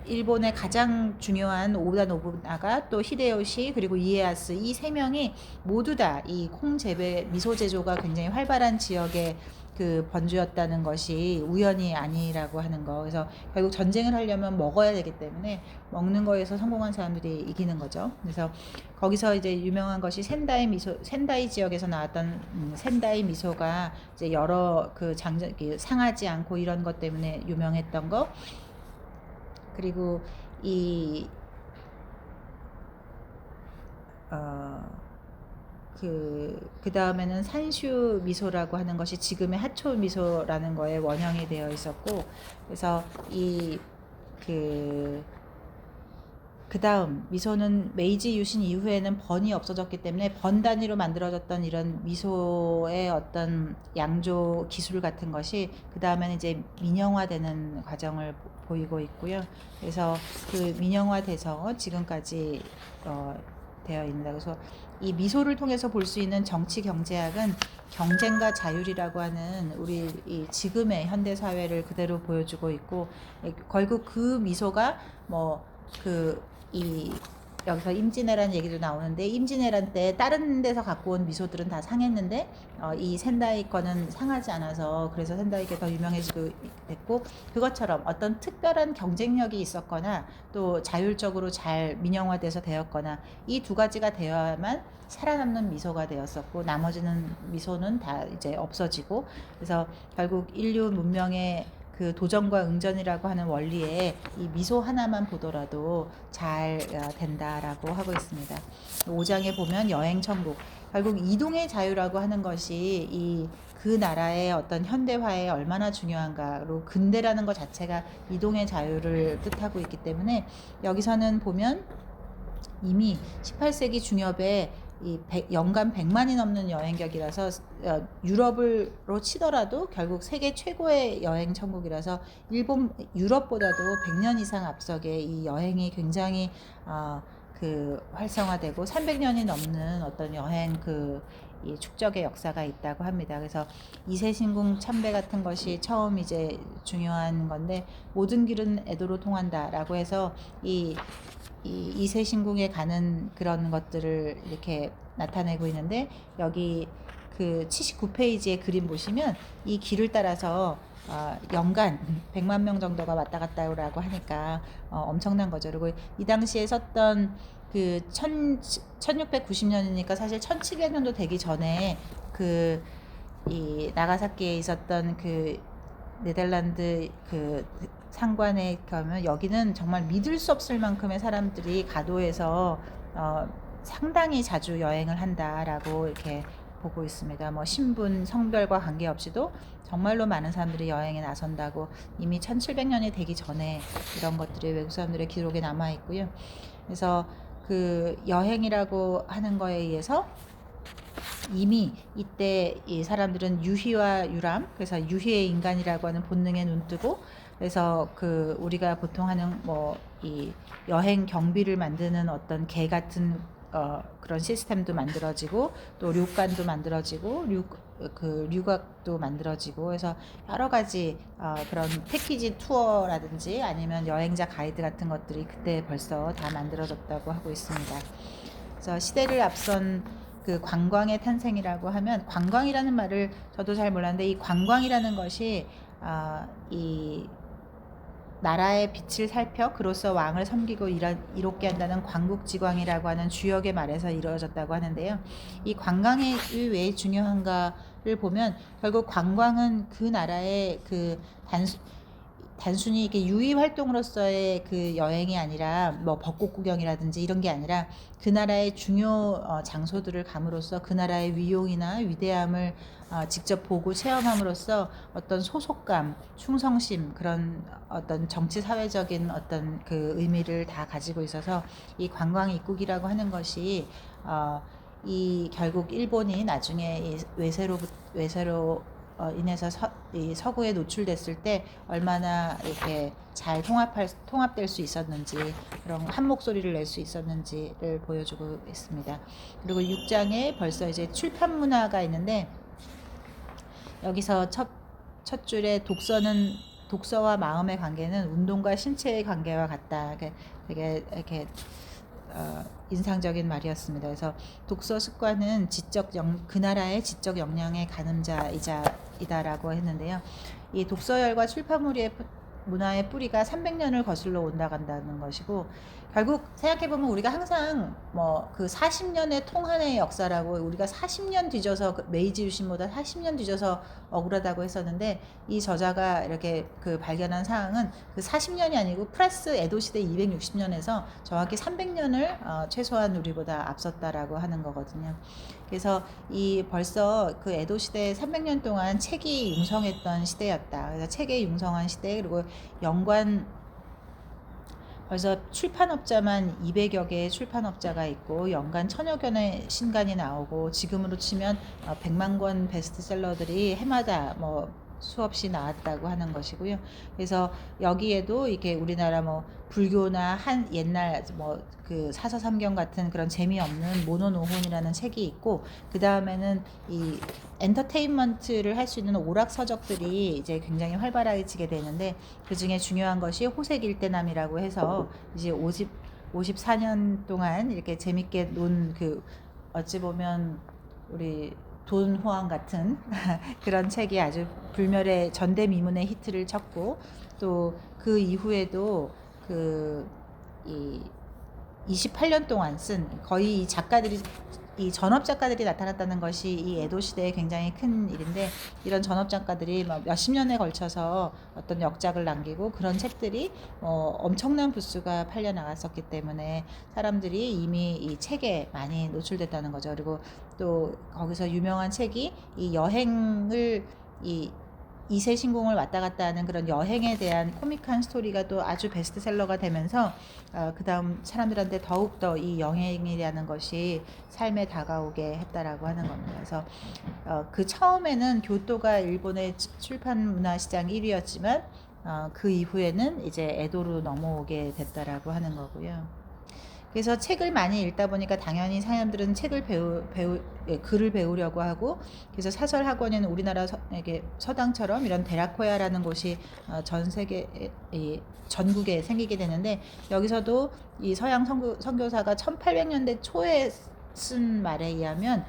일본의 가장 중요한 오다 노부나가, 또 히데요시, 그리고 이에야스, 이 세 명이 모두 다 이 콩 재배, 미소 제조가 굉장히 활발한 지역의 그 번주였다는 것이 우연이 아니라고 하는 거. 그래서 결국 전쟁을 하려면 먹어야 되기 때문에 먹는 거에서 성공한 사람들이 이기는 거죠. 그래서 거기서 이제 유명한 것이 센다이 지역에서 나왔던 센다이 미소가 이제 여러 상하지 않고 이런 것 때문에 유명했던 거. 그리고 그 다음에는 산슈 미소라고 하는 것이 지금의 하초 미소라는 거에 원형이 되어 있었고, 그래서 그 다음 미소는 메이지 유신 이후에는 번이 없어졌기 때문에 번 단위로 만들어졌던 이런 미소의 어떤 양조 기술 같은 것이 그 다음에는 이제 민영화되는 과정을 보이고 있고요. 그래서 그 민영화돼서 지금까지 되어 있는다. 그래서 이 미소를 통해서 볼 수 있는 정치 경제학은 경쟁과 자율이라고 하는 우리 이 지금의 현대 사회를 그대로 보여주고 있고, 결국 그 미소가 여기서 임진왜란 얘기도 나오는데, 임진왜란 때 다른 데서 갖고 온 미소들은 다 상했는데 이 센다이 거는 상하지 않아서 그래서 센다이가 더 유명해지고 됐고, 그것처럼 어떤 특별한 경쟁력이 있었거나 또 자율적으로 잘 민영화돼서 되었거나, 이 두 가지가 되어야만 살아남는 미소가 되었었고, 나머지는 미소는 다 이제 없어지고, 그래서 결국 인류 문명의 그 도전과 응전이라고 하는 원리에 이 미소 하나만 보더라도 잘 된다라고 하고 있습니다. 5장에 보면 여행 천국, 결국 이동의 자유라고 하는 것이 그 나라의 어떤 현대화에 얼마나 중요한가. 그리고 근대라는 것 자체가 이동의 자유를 뜻하고 있기 때문에, 여기서는 보면 이미 18세기 중엽에 연간 100만이 넘는 여행객이라서 유럽으로 치더라도 결국 세계 최고의 여행 천국이라서 유럽보다도 100년 이상 앞서게 이 여행이 굉장히 활성화되고 300년이 넘는 어떤 여행 이 축적의 역사가 있다고 합니다. 그래서 이세신궁 참배 같은 것이 처음 이제 중요한 건데 모든 길은 에도로 통한다라고 해서 이 이세신궁에 가는 그런 것들을 이렇게 나타내고 있는데 여기 그 79페이지의 그림 보시면 이 길을 따라서 연간 100만 명 정도가 왔다 갔다라고 하니까 엄청난 거죠. 그리고 이 당시에 썼던 그 1690년이니까 사실 1700년도 되기 전에 그 이 나가사키에 있었던 그 네덜란드 그 상관에 가면 여기는 정말 믿을 수 없을 만큼의 사람들이 가도에서 상당히 자주 여행을 한다라고 이렇게 보고 있습니다. 뭐 신분, 성별과 관계없이도 정말로 많은 사람들이 여행에 나선다고 이미 1700년이 되기 전에 이런 것들이 외국 사람들의 기록에 남아 있고요. 그래서 그 여행이라고 하는 거에 의해서 이미 이때 이 사람들은 유희와 유람, 그래서 유희의 인간이라고 하는 본능에 눈뜨고, 그래서 그 우리가 보통 하는 뭐 이 여행 경비를 만드는 어떤 개 같은 그런 시스템도 만들어지고 또 료관도 만들어지고 류곽도 만들어지고 해서 여러 가지 그런 패키지 투어라든지 아니면 여행자 가이드 같은 것들이 그때 벌써 다 만들어졌다고 하고 있습니다. 그래서 시대를 앞선 그 관광의 탄생이라고 하면 관광이라는 말을 저도 잘 몰랐는데 이 관광이라는 것이 이 나라의 빛을 살펴 그로써 왕을 섬기고 이롭게 한다는 관국지광이라고 하는 주역의 말에서 이루어졌다고 하는데요. 이 관광이 왜 중요한가를 보면 결국 관광은 그 나라의 그 단순히 이게 유의 활동으로서의 그 여행이 아니라 뭐 벚꽃 구경이라든지 이런 게 아니라 그 나라의 중요 장소들을 감으로써 그 나라의 위용이나 위대함을 직접 보고 체험함으로써 어떤 소속감, 충성심 그런 어떤 정치 사회적인 어떤 그 의미를 다 가지고 있어서 이 관광 입국이라고 하는 것이 이 결국 일본이 나중에 이 외세로 인해서 이 서구에 노출됐을 때 얼마나 이렇게 잘 통합될 수 있었는지 그런 한 목소리를 낼 수 있었는지를 보여주고 있습니다. 그리고 6장에 벌써 이제 출판 문화가 있는데 여기서 첫 줄에 독서와 마음의 관계는 운동과 신체의 관계와 같다. 되게 이렇게 인상적인 말이었습니다. 그래서 독서 습관은 그 나라의 지적 역량의 가늠자이다라고 했는데요. 이 독서열과 출판물의 문화의 뿌리가 300년을 거슬러 온다간다는 것이고 결국 생각해 보면 우리가 항상 뭐 그 40년의 통한의 역사라고 우리가 40년 뒤져서 메이지 유신보다 40년 뒤져서 억울하다고 했었는데 이 저자가 이렇게 그 발견한 사항은 그 40년이 아니고 플러스 에도 시대 260년에서 정확히 300년을 최소한 우리보다 앞섰다라고 하는 거거든요. 그래서 이 벌써 그 에도 시대 300년 동안 책이 융성했던 시대였다. 그래서 책의 융성한 시대 그리고 연관 벌써 출판업자만 200여 개의 출판업자가 있고 연간 1000여 권의 신간이 나오고 지금으로 치면 100만 권 베스트셀러들이 해마다 뭐 수없이 나왔다고 하는 것이고요. 그래서 여기에도 이게 우리나라 뭐 불교나 한 옛날 뭐 그 사서삼경 같은 그런 재미없는 모노노혼이라는 책이 있고 그 다음에는 이 엔터테인먼트를 할 수 있는 오락서적들이 이제 굉장히 활발해지게 되는데 그 중에 중요한 것이 호색일대남이라고 해서 이제 54년 동안 이렇게 재밌게 논 그 어찌 보면 우리 돈 호황 같은 그런 책이 아주 불멸의 전대미문의 히트를 쳤고 또 그 이후에도 이 28년 동안 쓴 거의 이 전업 작가들이 나타났다는 것이 이 에도 시대에 굉장히 큰 일인데 이런 전업 작가들이 몇십 년에 걸쳐서 어떤 역작을 남기고 그런 책들이 엄청난 부수가 팔려 나갔었기 때문에 사람들이 이미 이 책에 많이 노출됐다는 거죠. 그리고 또 거기서 유명한 책이 이 여행을 이세신궁을 왔다 갔다 하는 그런 여행에 대한 코믹한 스토리가 또 아주 베스트셀러가 되면서 그 다음 사람들한테 더욱더 이 여행이라는 것이 삶에 다가오게 했다라고 하는 겁니다. 그래서 그 처음에는 교토가 일본의 출판 문화 시장 1위였지만 그 이후에는 이제 에도로 넘어오게 됐다라고 하는 거고요. 그래서 책을 많이 읽다 보니까 당연히 사람들은 책을 글을 배우려고 하고, 그래서 사설 학원에는 우리나라 이게 서당처럼 이런 데라코야라는 곳이 전 세계 전국에 생기게 되는데, 여기서도 이 서양 선교사가 1800년대 초에 쓴 말에 의하면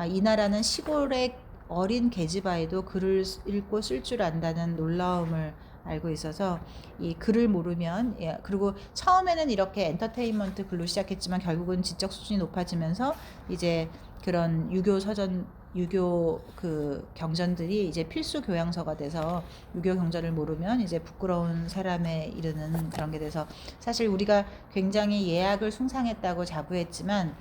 이 나라는 시골의 어린 계집아이도 글을 읽고 쓸 줄 안다는 놀라움을 알고 있어서, 이 글을 모르면, 그리고 처음에는 이렇게 엔터테인먼트 글로 시작했지만 결국은 지적 수준이 높아지면서 이제 그런 유교 그 경전들이 이제 필수 교양서가 돼서, 유교 경전을 모르면 이제 부끄러운 사람에 이르는 그런 게 돼서, 사실 우리가 굉장히 예학을 숭상했다고 자부했지만,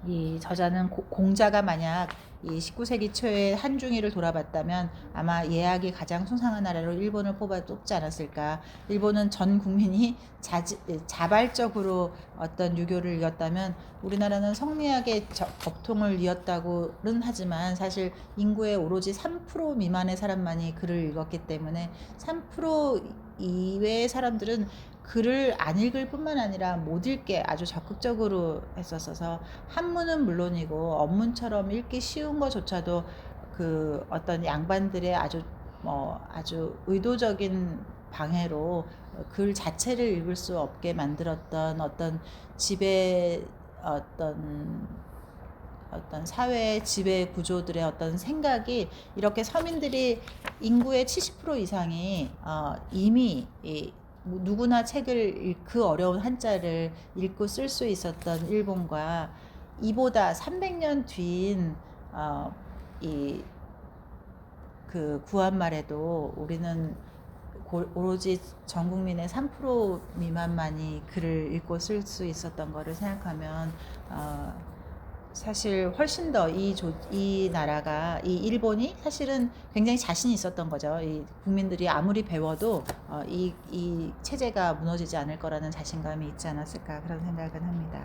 이 저자는 공자가 만약 이 19세기 초에 한중일을 돌아봤다면 아마 예학이 가장 숭상한 나라로 일본을 뽑지 않았을까. 일본은 전 국민이 자발적으로 어떤 유교를 이었다면, 우리나라는 성리학의 법통을 이었다고는 하지만 사실 인구의 오로지 3% 미만의 사람만이 글을 읽었기 때문에 3% 이외의 사람들은 글을 안 읽을 뿐만 아니라 못 읽게 아주 적극적으로 했었어서, 한문은 물론이고 언문처럼 읽기 쉬운 것조차도 그 어떤 양반들의 아주 의도적인 방해로 글 자체를 읽을 수 없게 만들었던 어떤 어떤 사회 지배 구조들의 어떤 생각이, 이렇게 서민들이 인구의 70% 이상이 이미 누구나 책을 그 어려운 한자를 읽고 쓸 수 있었던 일본과, 이보다 300년 뒤인 이 그 구한말에도 우리는 오로지 전 국민의 3% 미만만이 글을 읽고 쓸 수 있었던 거를 생각하면 사실 훨씬 더 이 나라가, 이 일본이 사실은 굉장히 자신이 있었던 거죠. 이 국민들이 아무리 배워도 이 체제가 무너지지 않을 거라는 자신감이 있지 않았을까, 그런 생각은 합니다.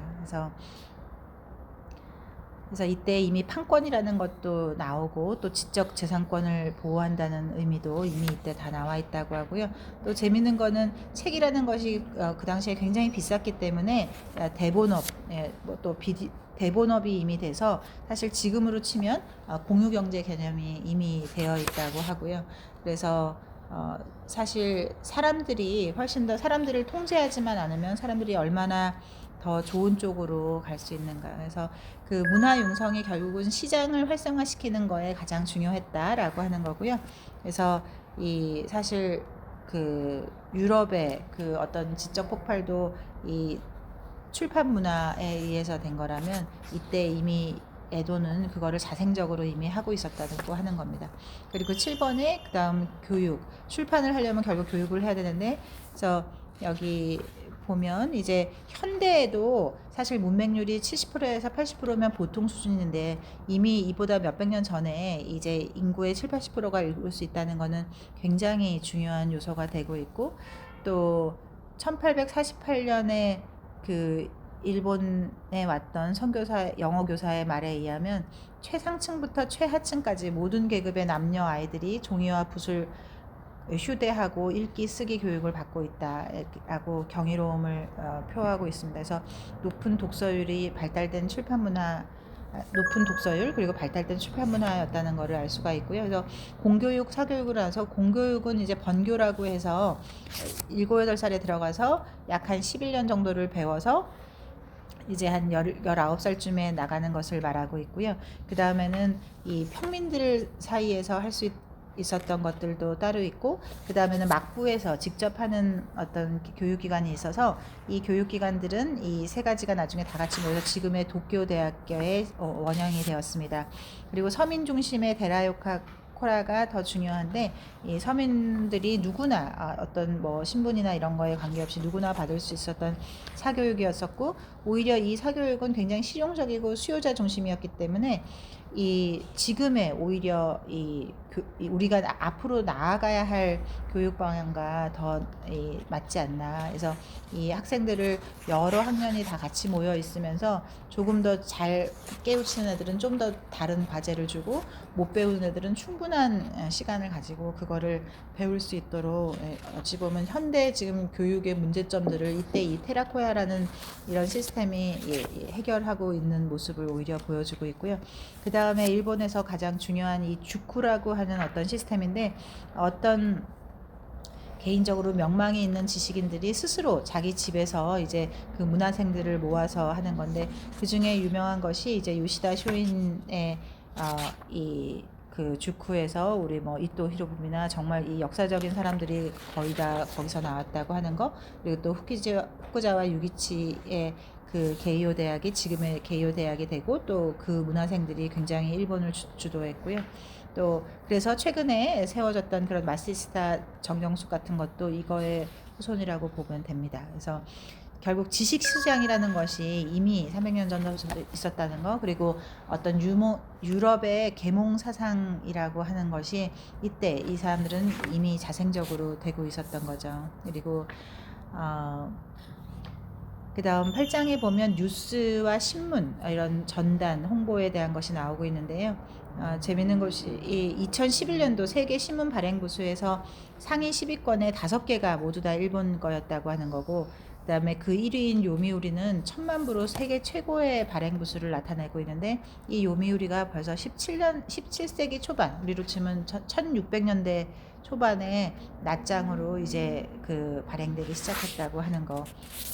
그래서 이때 이미 판권이라는 것도 나오고, 또 지적 재산권을 보호한다는 의미도 이미 이때 다 나와 있다고 하고요. 또 재밌는 거는 책이라는 것이 그 당시에 굉장히 비쌌기 때문에 대본업, 또 대본업이 이미 돼서, 사실 지금으로 치면 공유경제 개념이 이미 되어 있다고 하고요. 그래서 사실 사람들이 훨씬 더, 사람들을 통제하지만 않으면 사람들이 얼마나 더 좋은 쪽으로 갈 수 있는가. 그래서 그 문화 융성이 결국은 시장을 활성화시키는 거에 가장 중요했다라고 하는 거고요. 그래서 이 사실 그 유럽의 그 어떤 지적 폭발도 이 출판 문화에 의해서 된 거라면, 이때 이미 에도는 그거를 자생적으로 이미 하고 있었다고 하는 겁니다. 그리고 7번에 그 다음 교육, 출판을 하려면 결국 교육을 해야 되는데, 그래서 여기 보면 이제 현대에도 사실 문맹률이 70%에서 80%면 보통 수준인데, 이미 이보다 몇백 년 전에 이제 인구의 7, 80%가 읽을 수 있다는 것은 굉장히 중요한 요소가 되고 있고, 또 1848년에 그 일본에 왔던 영어 교사의 말에 의하면 최상층부터 최하층까지 모든 계급의 남녀 아이들이 종이와 붓을 휴대하고 읽기 쓰기 교육을 받고 있다라고 경이로움을 표하고 있습니다. 그래서 높은 독서율 그리고 발달된 출판 문화였다는 것을 알 수가 있고요. 그래서 공교육, 사교육을 해서, 공교육은 이제 번교라고 해서 7, 8살에 들어가서 약 한 11년 정도를 배워서 이제 한 19살쯤에 나가는 것을 말하고 있고요. 그 다음에는 이 평민들 사이에서 할 수 있었던 것들도 따로 있고, 그 다음에는 막부에서 직접 하는 어떤 교육기관이 있어서, 이 교육기관들은 이 세 가지가 나중에 다 같이 모여서 지금의 도쿄대학교의 원형이 되었습니다. 그리고 서민 중심의 데라요카코라가 더 중요한데, 이 서민들이 누구나 어떤 뭐 신분이나 이런 거에 관계없이 누구나 받을 수 있었던 사교육이었었고, 오히려 이 사교육은 굉장히 실용적이고 수요자 중심이었기 때문에 이 지금의 오히려 이 우리가 앞으로 나아가야 할 교육 방향과 더 맞지 않나. 그래서 이 학생들을 여러 학년이 다 같이 모여 있으면서 조금 더 잘 깨우치는 애들은 좀 더 다른 과제를 주고, 못 배우는 애들은 충분한 시간을 가지고 그거를 배울 수 있도록, 어찌 보면 현대 지금 교육의 문제점들을 이때 이 테라코야라는 이런 시스템이 해결하고 있는 모습을 오히려 보여주고 있고요. 그 다음에 일본에서 가장 중요한 이 주쿠라고 하는 어떤 시스템인데, 어떤 개인적으로 명망이 있는 지식인들이 스스로 자기 집에서 이제 그 문화생들을 모아서 하는 건데, 그 중에 유명한 것이 이제 요시다 쇼인의 이 그 주쿠에서 우리 뭐 이토 히로부미나 정말 이 역사적인 사람들이 거의 다 거기서 나왔다고 하는 거, 그리고 또 후쿠자와 유기치의 그 게이오 대학이 지금의 게이오 대학이 되고, 또 그 문화생들이 굉장히 일본을 주도했고요. 또 그래서 최근에 세워졌던 그런 마시스타 정경숙 같은 것도 이거의 후손이라고 보면 됩니다. 그래서 결국 지식 시장이라는 것이 이미 300년 전부터 있었다는 거, 그리고 어떤 유럽의 계몽 사상이라고 하는 것이 이때 이 사람들은 이미 자생적으로 되고 있었던 거죠. 그리고 그 다음 8장에 보면 뉴스와 신문, 이런 전단, 홍보에 대한 것이 나오고 있는데요. 재밌는 것이 이 2011년도 세계 신문 발행 부수에서 상위 10위권에 5개가 모두 다 일본 거였다고 하는 거고, 그 다음에 그 1위인 요미우리는 1000만 부로 세계 최고의 발행 부수를 나타내고 있는데, 이 요미우리가 벌써 17세기 초반, 우리로 치면 1600년대 초반에 낱장으로 이제 그 발행되기 시작했다고 하는 거.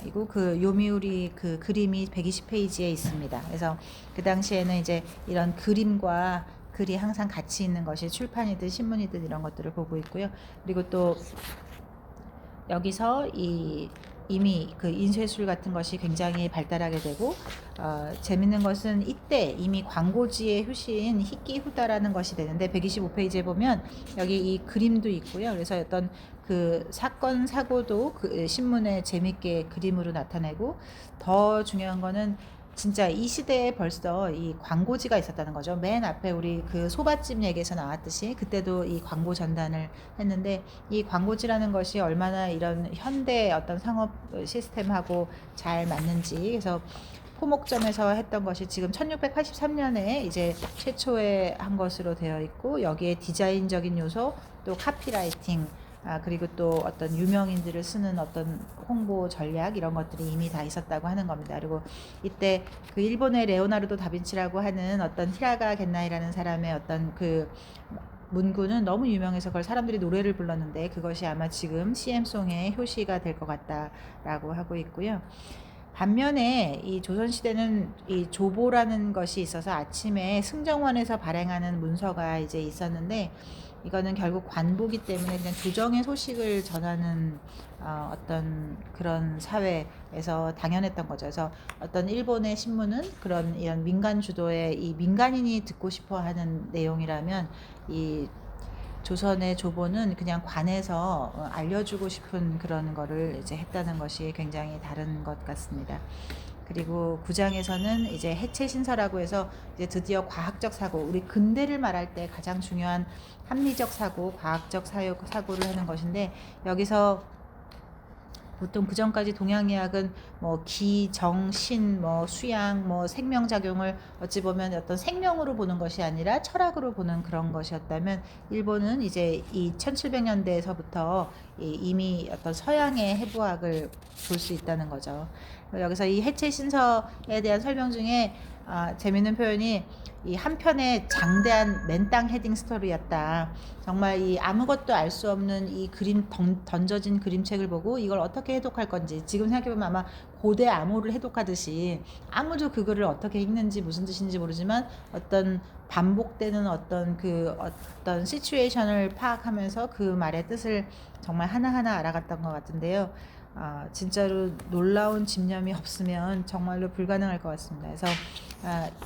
그리고 그 요미우리 그 그림이 120페이지에 있습니다. 그래서 그 당시에는 이제 이런 그림과 글이 항상 같이 있는 것이 출판이든 신문이든 이런 것들을 보고 있고요. 그리고 또 여기서 이미 그 인쇄술 같은 것이 굉장히 발달하게 되고, 재밌는 것은 이때 이미 광고지의 효시인 히키후다라는 것이 되는데, 125페이지에 보면 여기 이 그림도 있고요. 그래서 어떤 그 사건 사고도 그 신문에 재밌게 그림으로 나타내고, 더 중요한 거는 진짜 이 시대에 벌써 이 광고지가 있었다는 거죠. 맨 앞에 우리 그 소밭집 얘기에서 나왔듯이 그때도 이 광고 전단을 했는데, 이 광고지라는 것이 얼마나 이런 현대 어떤 상업 시스템하고 잘 맞는지. 그래서 포목점에서 했던 것이 지금 1683년에 이제 최초에 한 것으로 되어 있고, 여기에 디자인적인 요소, 또 카피라이팅, 그리고 또 어떤 유명인들을 쓰는 어떤 홍보 전략, 이런 것들이 이미 다 있었다고 하는 겁니다. 그리고 이때 그 일본의 레오나르도 다빈치라고 하는 어떤 히라가 겐나이라는 사람의 어떤 그 문구는 너무 유명해서 그걸 사람들이 노래를 불렀는데, 그것이 아마 지금 CM송의 효시가 될 것 같다라고 하고 있고요. 반면에 이 조선시대는 이 조보라는 것이 있어서 아침에 승정원에서 발행하는 문서가 이제 있었는데, 이거는 결국 관보기 때문에 그냥 조정의 소식을 전하는 어떤 그런 사회에서 당연했던 거죠. 그래서 어떤 일본의 신문은 그런 이런 민간 주도의 이 민간인이 듣고 싶어 하는 내용이라면, 이 조선의 조보는 그냥 관에서 알려주고 싶은 그런 거를 이제 했다는 것이 굉장히 다른 것 같습니다. 그리고 9장에서는 이제 해체 신설하고 해서 이제 드디어 과학적 사고, 우리 근대를 말할 때 가장 중요한 합리적 사고, 과학적 사고를 하는 것인데, 여기서 보통 그 전까지 동양의학은 뭐 기, 정, 신, 뭐 수양, 뭐 생명작용을 어찌 보면 어떤 생명으로 보는 것이 아니라 철학으로 보는 그런 것이었다면, 일본은 이제 이 1700년대에서부터 이미 어떤 서양의 해부학을 볼 수 있다는 거죠. 여기서 이 해체 신서에 대한 설명 중에 재밌는 표현이, 이 한편의 장대한 맨땅 헤딩 스토리였다. 정말 이 아무것도 알 수 없는 이 그림 던져진 그림책을 보고 이걸 어떻게 해독할 건지, 지금 생각해보면 아마 고대 암호를 해독하듯이 아무도 그거를 어떻게 읽는지 무슨 뜻인지 모르지만 어떤 반복되는 어떤 시츄에이션을 파악하면서 그 말의 뜻을 정말 하나하나 알아갔던 것 같은데요. 진짜로 놀라운 집념이 없으면 정말로 불가능할 것 같습니다. 그래서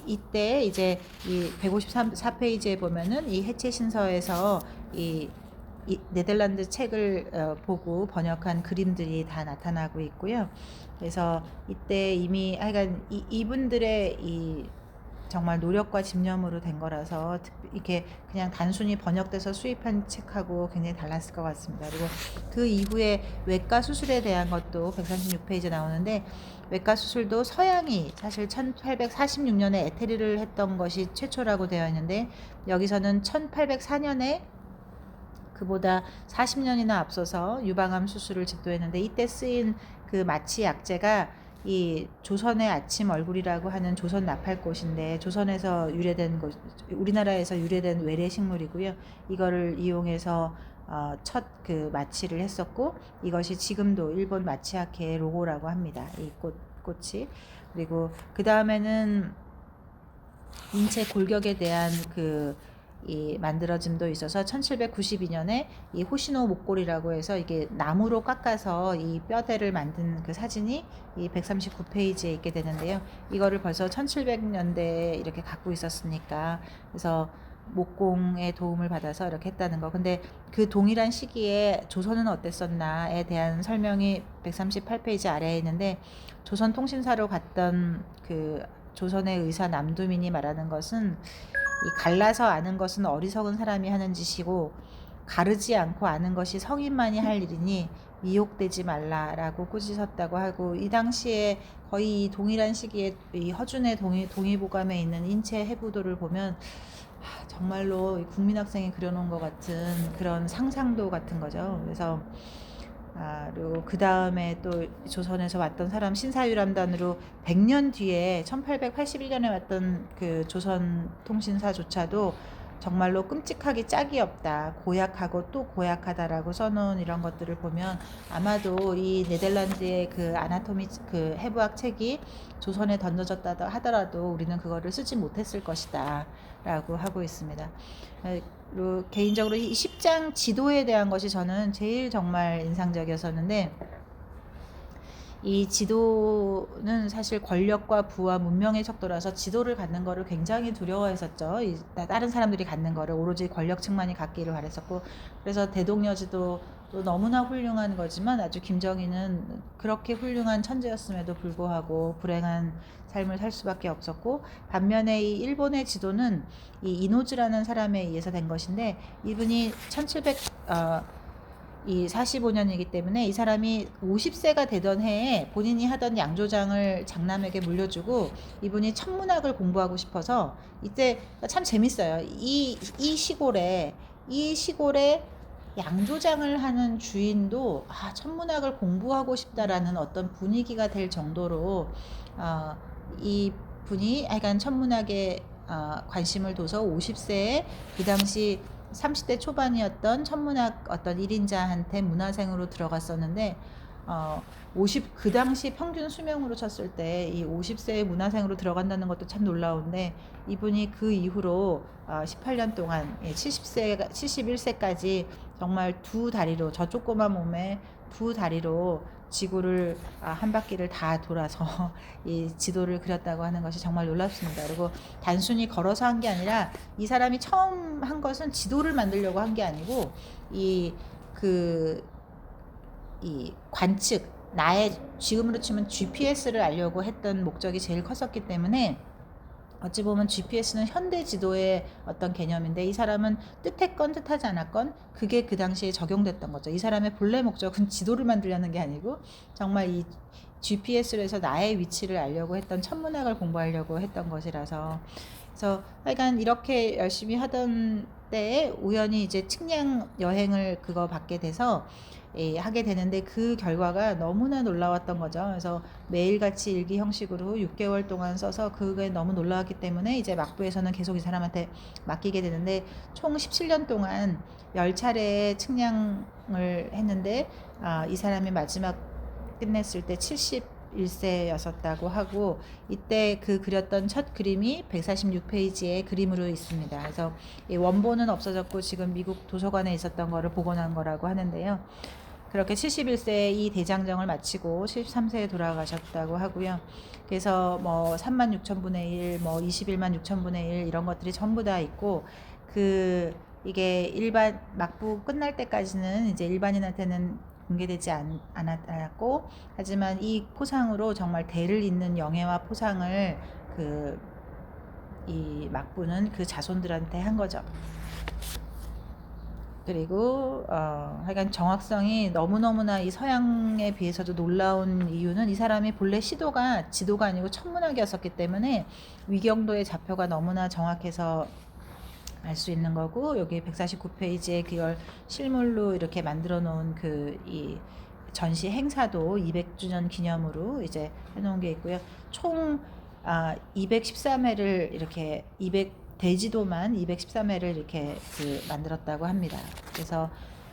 이때 이제 이 154페이지에 보면은 이 해체 신서에서 이 네덜란드 책을 보고 번역한 그림들이 다 나타나고 있고요. 그래서 이때 이미 하여간 이분들의 이 정말 노력과 집념으로 된 거라서 이게 그냥 단순히 번역돼서 수입한 책하고 굉장히 달랐을 것 같습니다. 그리고 그 이후에 외과 수술에 대한 것도 136페이지에 나오는데, 외과 수술도 서양이 사실 1846년에 에테리를 했던 것이 최초라고 되어 있는데, 여기서는 1804년에 그보다 40년이나 앞서서 유방암 수술을 집도했는데, 이때 쓰인 그 마취 약재가 이 조선의 아침 얼굴이라고 하는 조선 나팔꽃인데, 조선에서 유래된 것, 우리나라에서 유래된 외래 식물이고요. 이거를 이용해서 첫 그 마취를 했었고, 이것이 지금도 일본 마취학회의 로고라고 합니다. 이 꽃이. 그리고 그 다음에는 인체 골격에 대한 이 만들어짐도 있어서 1792년에 이 호시노 목골이라고 해서 이게 나무로 깎아서 이 뼈대를 만든 그 사진이 이 139페이지에 있게 되는데요. 이거를 벌써 1700년대에 이렇게 갖고 있었으니까, 그래서 목공의 도움을 받아서 이렇게 했다는 거. 근데 그 동일한 시기에 조선은 어땠었나에 대한 설명이 138페이지 아래에 있는데, 조선 통신사로 갔던 그 조선의 의사 남두민이 말하는 것은, 이 갈라서 아는 것은 어리석은 사람이 하는 짓이고 가르지 않고 아는 것이 성인만이 할 일이니 미혹되지 말라라고 꾸짖었다고 하고, 이 당시에 거의 동일한 시기에 이 허준의 동의보감에 있는 인체 해부도를 보면 정말로 국민학생이 그려놓은 것 같은 그런 상상도 같은 거죠. 그래서 그리고 그 다음에 또 조선에서 왔던 사람 신사유람단으로 100년 뒤에 1881년에 왔던 그 조선 통신사조차도 정말로 끔찍하기 짝이 없다, 고약하고 또 고약하다라고 써놓은 이런 것들을 보면, 아마도 이 네덜란드의 그 아나토미 그 해부학 책이 조선에 던져졌다 하더라도 우리는 그거를 쓰지 못했을 것이다 라고 하고 있습니다. 그리고 개인적으로 이 10장 지도에 대한 것이 저는 제일 정말 인상적이었었는데, 이 지도는 사실 권력과 부와 문명의 척도라서 지도를 갖는 거를 굉장히 두려워했었죠. 다른 사람들이 갖는 거를 오로지 권력층만이 갖기를 바랬었고, 그래서 대동여지도 또 너무나 훌륭한 거지만 아주 김정희는 그렇게 훌륭한 천재였음에도 불구하고 불행한 삶을 살 수밖에 없었고, 반면에 이 일본의 지도는 이 이노즈라는 사람에 의해서 된 것인데, 이분이 45년이기 때문에 이 사람이 50세가 되던 해에 본인이 하던 양조장을 장남에게 물려주고, 이분이 천문학을 공부하고 싶어서, 이때 참 재밌어요. 이 시골에 양조장을 하는 주인도 천문학을 공부하고 싶다라는 어떤 분위기가 될 정도로 이 분이 약간 천문학에 관심을 둬서 50세에 그 당시 30대 초반이었던 천문학 어떤 1인자한테 문화생으로 들어갔었는데, 그 당시 평균 수명으로 쳤을 때 이 50세의 문화생으로 들어간다는 것도 참 놀라운데, 이분이 그 이후로 18년 동안 71세까지 정말 두 다리로, 저 조그만 몸에 두 다리로 지구를 한 바퀴를 다 돌아서 이 지도를 그렸다고 하는 것이 정말 놀랍습니다. 그리고 단순히 걸어서 한 게 아니라, 이 사람이 처음 한 것은 지도를 만들려고 한 게 아니고 이 관측, 나의 지금으로 치면 GPS를 알려고 했던 목적이 제일 컸었기 때문에, 어찌 보면 GPS는 현대 지도의 어떤 개념인데, 이 사람은 뜻했건 뜻하지 않았건 그게 그 당시에 적용됐던 거죠. 이 사람의 본래 목적은 지도를 만들려는 게 아니고 정말 이 GPS로 해서 나의 위치를 알려고 했던, 천문학을 공부하려고 했던 것이라서. 그래서 하여간 이렇게 열심히 하던 때에 우연히 이제 측량 여행을 그거 받게 돼서 하게 되는데, 그 결과가 너무나 놀라웠던 거죠. 그래서 매일같이 일기 형식으로 6개월 동안 써서 그게 너무 놀라웠기 때문에 이제 막부에서는 계속 이 사람한테 맡기게 되는데, 총 17년 동안 10차례의 측량을 했는데, 이 사람이 마지막 끝냈을 때 71세였었다고 하고, 이때 그 그렸던 첫 그림이 146페이지의 그림으로 있습니다. 그래서 이 원본은 없어졌고 지금 미국 도서관에 있었던 거를 복원한 거라고 하는데요. 그렇게 71세에 이 대장정을 마치고 73세에 돌아가셨다고 하고요. 그래서 뭐 36,000분의 1, 뭐 21만 6천분의 1 이런 것들이 전부 다 있고, 이게 일반 막부 끝날 때까지는 이제 일반인한테는 공개되지 않았고, 하지만 이 포상으로 정말 대를 잇는 영예와 포상을 이 막부는 그 자손들한테 한 거죠. 그리고 하여간 정확성이 너무너무나 이 서양에 비해서도 놀라운 이유는 이 사람이 본래 시도가 지도가 아니고 천문학이었었기 때문에 위경도의 좌표가 너무나 정확해서 알 수 있는 거고, 여기 149페이지에 그걸 실물로 이렇게 만들어 놓은 그 이 전시 행사도 200주년 기념으로 이제 해놓은 게 있고요. 총 213회를 이렇게 200 대지도만 213회를 이렇게 만들었다고 합니다. 그래서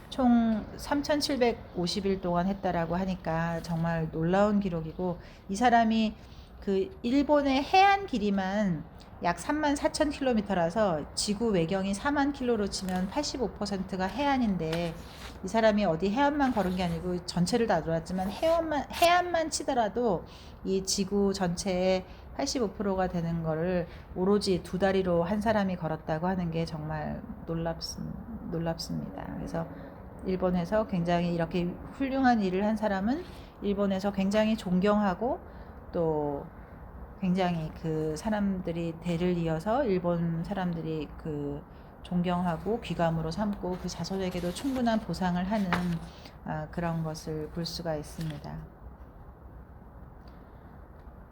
총 3,750일 동안 했다라고 하니까 정말 놀라운 기록이고, 이 사람이 그 일본의 해안 길이만 약 34,000km라서 지구 외경이 4만 킬로로 치면 85%가 해안인데, 이 사람이 어디 해안만 걸은 게 아니고 전체를 다 돌았지만 해안만 치더라도 이 지구 전체의 85%가 되는 거를 오로지 2다리로 한 사람이 걸었다고 하는 게 정말 놀랍습니다. 그래서 일본에서 굉장히 이렇게 훌륭한 일을 한 사람은 일본에서 굉장히 존경하고, 또 굉장히 그 사람들이 대를 이어서 일본 사람들이 그 존경하고 귀감으로 삼고 그 자손에게도 충분한 보상을 하는 그런 것을 볼 수가 있습니다.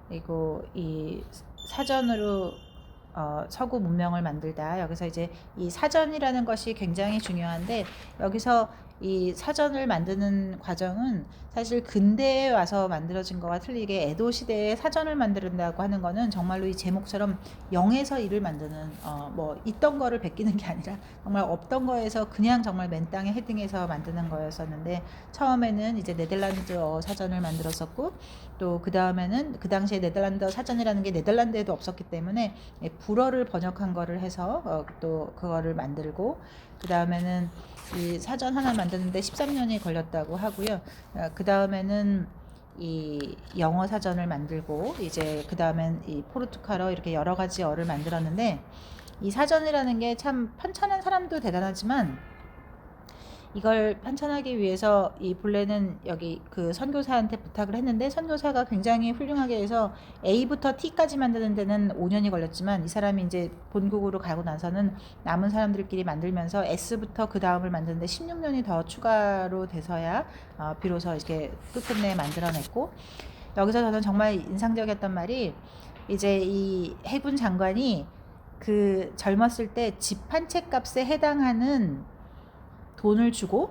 그리고 이 사전으로 서구 문명을 만들다. 여기서 이제 이 사전이라는 것이 굉장히 중요한데, 여기서 이 사전을 만드는 과정은 사실 근대에 와서 만들어진 거와 틀리게 에도 시대에 사전을 만든다고 하는 거는 정말로 이 제목처럼 0에서 1을 만드는 뭐 있던 거를 베끼는 게 아니라 정말 없던 거에서 그냥 정말 맨 땅에 헤딩해서 만드는 거였었는데, 처음에는 이제 네덜란드어 사전을 만들었었고, 또 그 다음에는 그 당시에 네덜란드어 사전이라는 게 네덜란드에도 없었기 때문에 불어를 번역한 거를 해서 또 그거를 만들고, 그 다음에는 이 사전 하나 만드는데 13년이 걸렸다고 하고요. 그 다음에는 이 영어 사전을 만들고, 이제 그 다음엔 이 포르투갈어, 이렇게 여러 가지 어를 만들었는데, 이 사전이라는 게 참 편찬한 사람도 대단하지만 이걸 편찬하기 위해서 이 본래는 여기 그 선교사한테 부탁을 했는데, 선교사가 굉장히 훌륭하게 해서 A부터 T까지 만드는 데는 5년이 걸렸지만, 이 사람이 이제 본국으로 가고 나서는 남은 사람들끼리 만들면서 S부터 그 다음을 만드는데 16년이 더 추가로 돼서야 비로소 이렇게 끝끝내 만들어냈고, 여기서 저는 정말 인상적이었던 말이, 이제 이 해군 장관이 그 젊었을 때 집 한 채 값에 해당하는 돈을 주고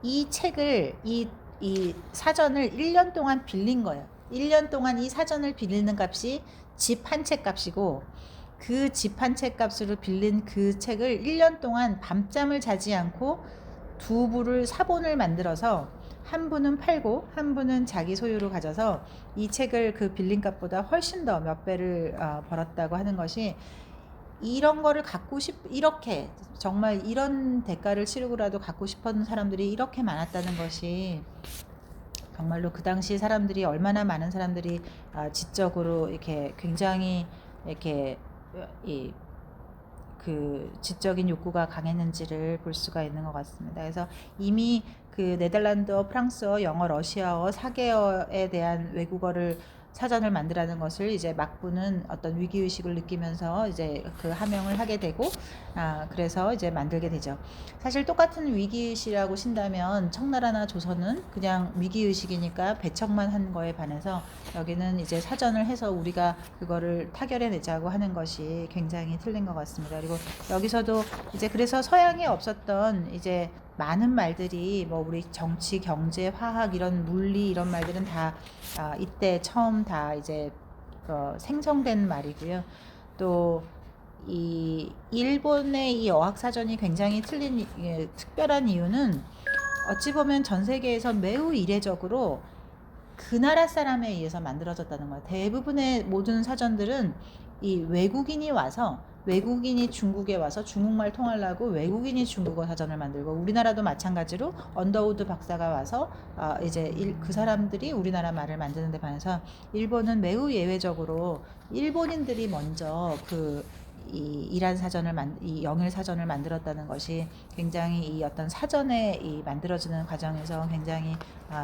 이 책을 이 사전을 1년 동안 빌린 거예요. 1년 동안 이 사전을 빌리는 값이 집 한 채 값이고, 그 집 한 채 값으로 빌린 그 책을 1년 동안 밤잠을 자지 않고 두 부를 사본을 만들어서 한 부는 팔고 한 부는 자기 소유로 가져서 이 책을 그 빌린 값보다 훨씬 더 몇 배를 벌었다고 하는 것이, 이런 거를 이렇게 정말 이런 대가를 치르고라도 갖고 싶었던 사람들이 이렇게 많았다는 것이, 정말로 그 당시 사람들이 얼마나 많은 사람들이 지적으로 이렇게 굉장히 이렇게 그 지적인 욕구가 강했는지를 볼 수가 있는 것 같습니다. 그래서 이미 그 네덜란드어, 프랑스어, 영어, 러시아어 4개어에 대한 외국어를 사전을 만들라는 것을 이제 막부는 어떤 위기의식을 느끼면서 이제 그 하명을 하게 되고, 그래서 이제 만들게 되죠. 사실 똑같은 위기의식이라고 신다면 청나라나 조선은 그냥 위기의식이니까 배척만 한 거에 반해서, 여기는 이제 사전을 해서 우리가 그거를 타결해내자고 하는 것이 굉장히 틀린 것 같습니다. 그리고 여기서도 이제 그래서 서양에 없었던 이제 많은 말들이, 뭐 우리 정치, 경제, 화학, 이런 물리, 이런 말들은 다 이때 처음 다 이제 생성된 말이고요. 또 이 일본의 이 어학 사전이 굉장히 특별한 이유는, 어찌 보면 전 세계에서 매우 이례적으로 그 나라 사람에 의해서 만들어졌다는 거예요. 대부분의 모든 사전들은 이 외국인이 중국에 와서 중국말 통하려고 외국인이 중국어 사전을 만들고, 우리나라도 마찬가지로 언더우드 박사가 와서 이제 그 사람들이 우리나라 말을 만드는 데 반해서, 일본은 매우 예외적으로 일본인들이 먼저 이 이란 사전을 이 영일 사전을 만들었다는 것이 굉장히 이 어떤 사전에 이 만들어지는 과정에서 굉장히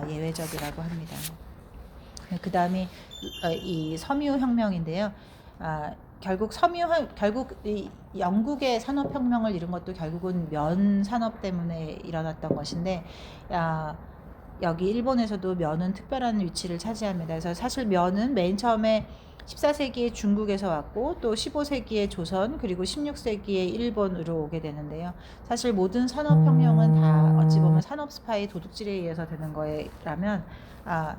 예외적이라고 합니다. 그 다음이 이 섬유 혁명인데요. 결국 결국 이 영국의 산업혁명을 이룬 것도 결국은 면 산업 때문에 일어났던 것인데, 여기 일본에서도 면은 특별한 위치를 차지합니다. 그래서 사실 면은 맨 처음에 14세기에 중국에서 왔고 또 15세기에 조선 그리고 16세기에 일본으로 오게 되는데요. 사실 모든 산업혁명은 다 어찌 보면 산업 스파이 도둑질에 의해서 되는 거라면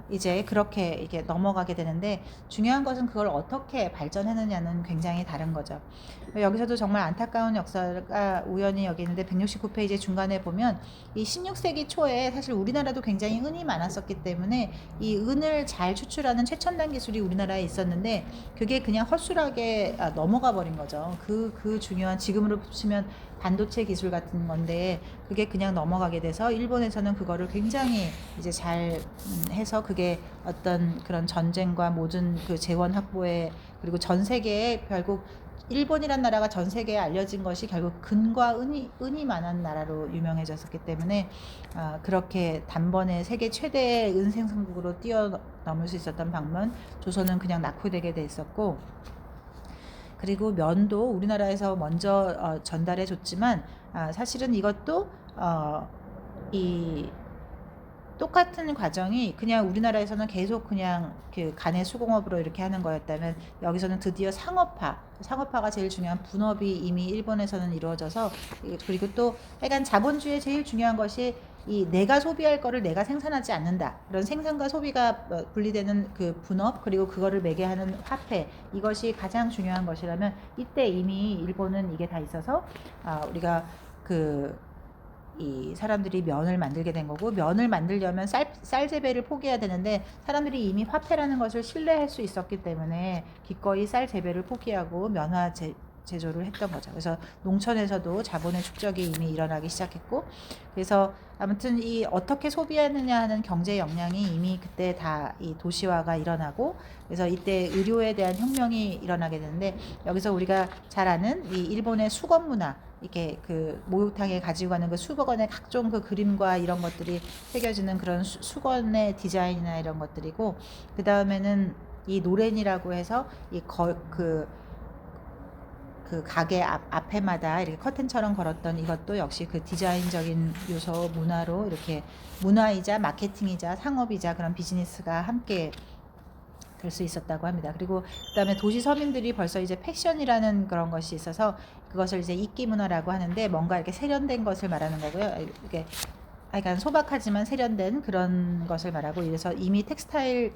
이제 그렇게 이게 넘어가게 되는데, 중요한 것은 그걸 어떻게 발전했느냐는 굉장히 다른 거죠. 여기서도 정말 안타까운 역사가 우연히 여기 있는데 169페이지 중간에 보면 이 16세기 초에 사실 우리나라도 굉장히 은이 많았었기 때문에 이 은을 잘 추출하는 최첨단 기술이 우리나라에 있었는데 그게 그냥 헛술하게 넘어가 버린 거죠. 그 중요한, 지금으로 치면 반도체 기술 같은 건데 그게 그냥 넘어가게 돼서 일본에서는 그거를 굉장히 이제 잘 해서 그게 어떤 그런 전쟁과 모든 그 재원 확보에, 그리고 전 세계에 결국 일본이란 나라가 전 세계에 알려진 것이 결국 금과 은이 많은 나라로 유명해졌었기 때문에 그렇게 단번에 세계 최대의 은 생산국으로 뛰어넘을 수 있었던 방면, 조선은 그냥 낙후되게 돼 있었고, 그리고 면도 우리나라에서 먼저 전달해 줬지만 사실은 이것도 이 똑같은 과정이 그냥 우리나라에서는 계속 그냥 그 간의 수공업으로 이렇게 하는 거였다면 여기서는 드디어 상업화가 제일 중요한 분업이 이미 일본에서는 이루어져서, 그리고 또 약간 자본주의의 제일 중요한 것이 이 내가 소비할 거를 내가 생산하지 않는다. 그런 생산과 소비가 분리되는 그 분업, 그리고 그거를 매개하는 화폐, 이것이 가장 중요한 것이라면 이때 이미 일본은 이게 다 있어서 우리가 이 사람들이 면을 만들게 된 거고, 면을 만들려면 쌀 재배를 포기해야 되는데 사람들이 이미 화폐라는 것을 신뢰할 수 있었기 때문에 기꺼이 쌀 재배를 포기하고 면화 제조를 했던 거죠. 그래서 농촌에서도 자본의 축적이 이미 일어나기 시작했고, 그래서 아무튼 이 어떻게 소비하느냐 하는 경제 역량이 이미 그때 다 이 도시화가 일어나고, 그래서 이때 의료에 대한 혁명이 일어나게 되는데, 여기서 우리가 잘 아는 이 일본의 수건 문화, 이렇게 그 목욕탕에 가지고 가는 그 수건의 각종 그 그림과 이런 것들이 새겨지는 그런 수건의 디자인이나 이런 것들이고, 그 다음에는 이 노렌이라고 해서 그 가게 앞에마다 이렇게 커튼처럼 걸었던 이것도 역시 그 디자인적인 요소, 문화로 이렇게 문화이자 마케팅이자 상업이자 그런 비즈니스가 함께 될 수 있었다고 합니다. 그리고 그다음에 도시 서민들이 벌써 이제 패션이라는 그런 것이 있어서 그것을 이제 이끼 문화라고 하는데, 뭔가 이렇게 세련된 것을 말하는 거고요. 이게 약간 소박하지만 세련된 그런 것을 말하고, 이래서 이미 텍스타일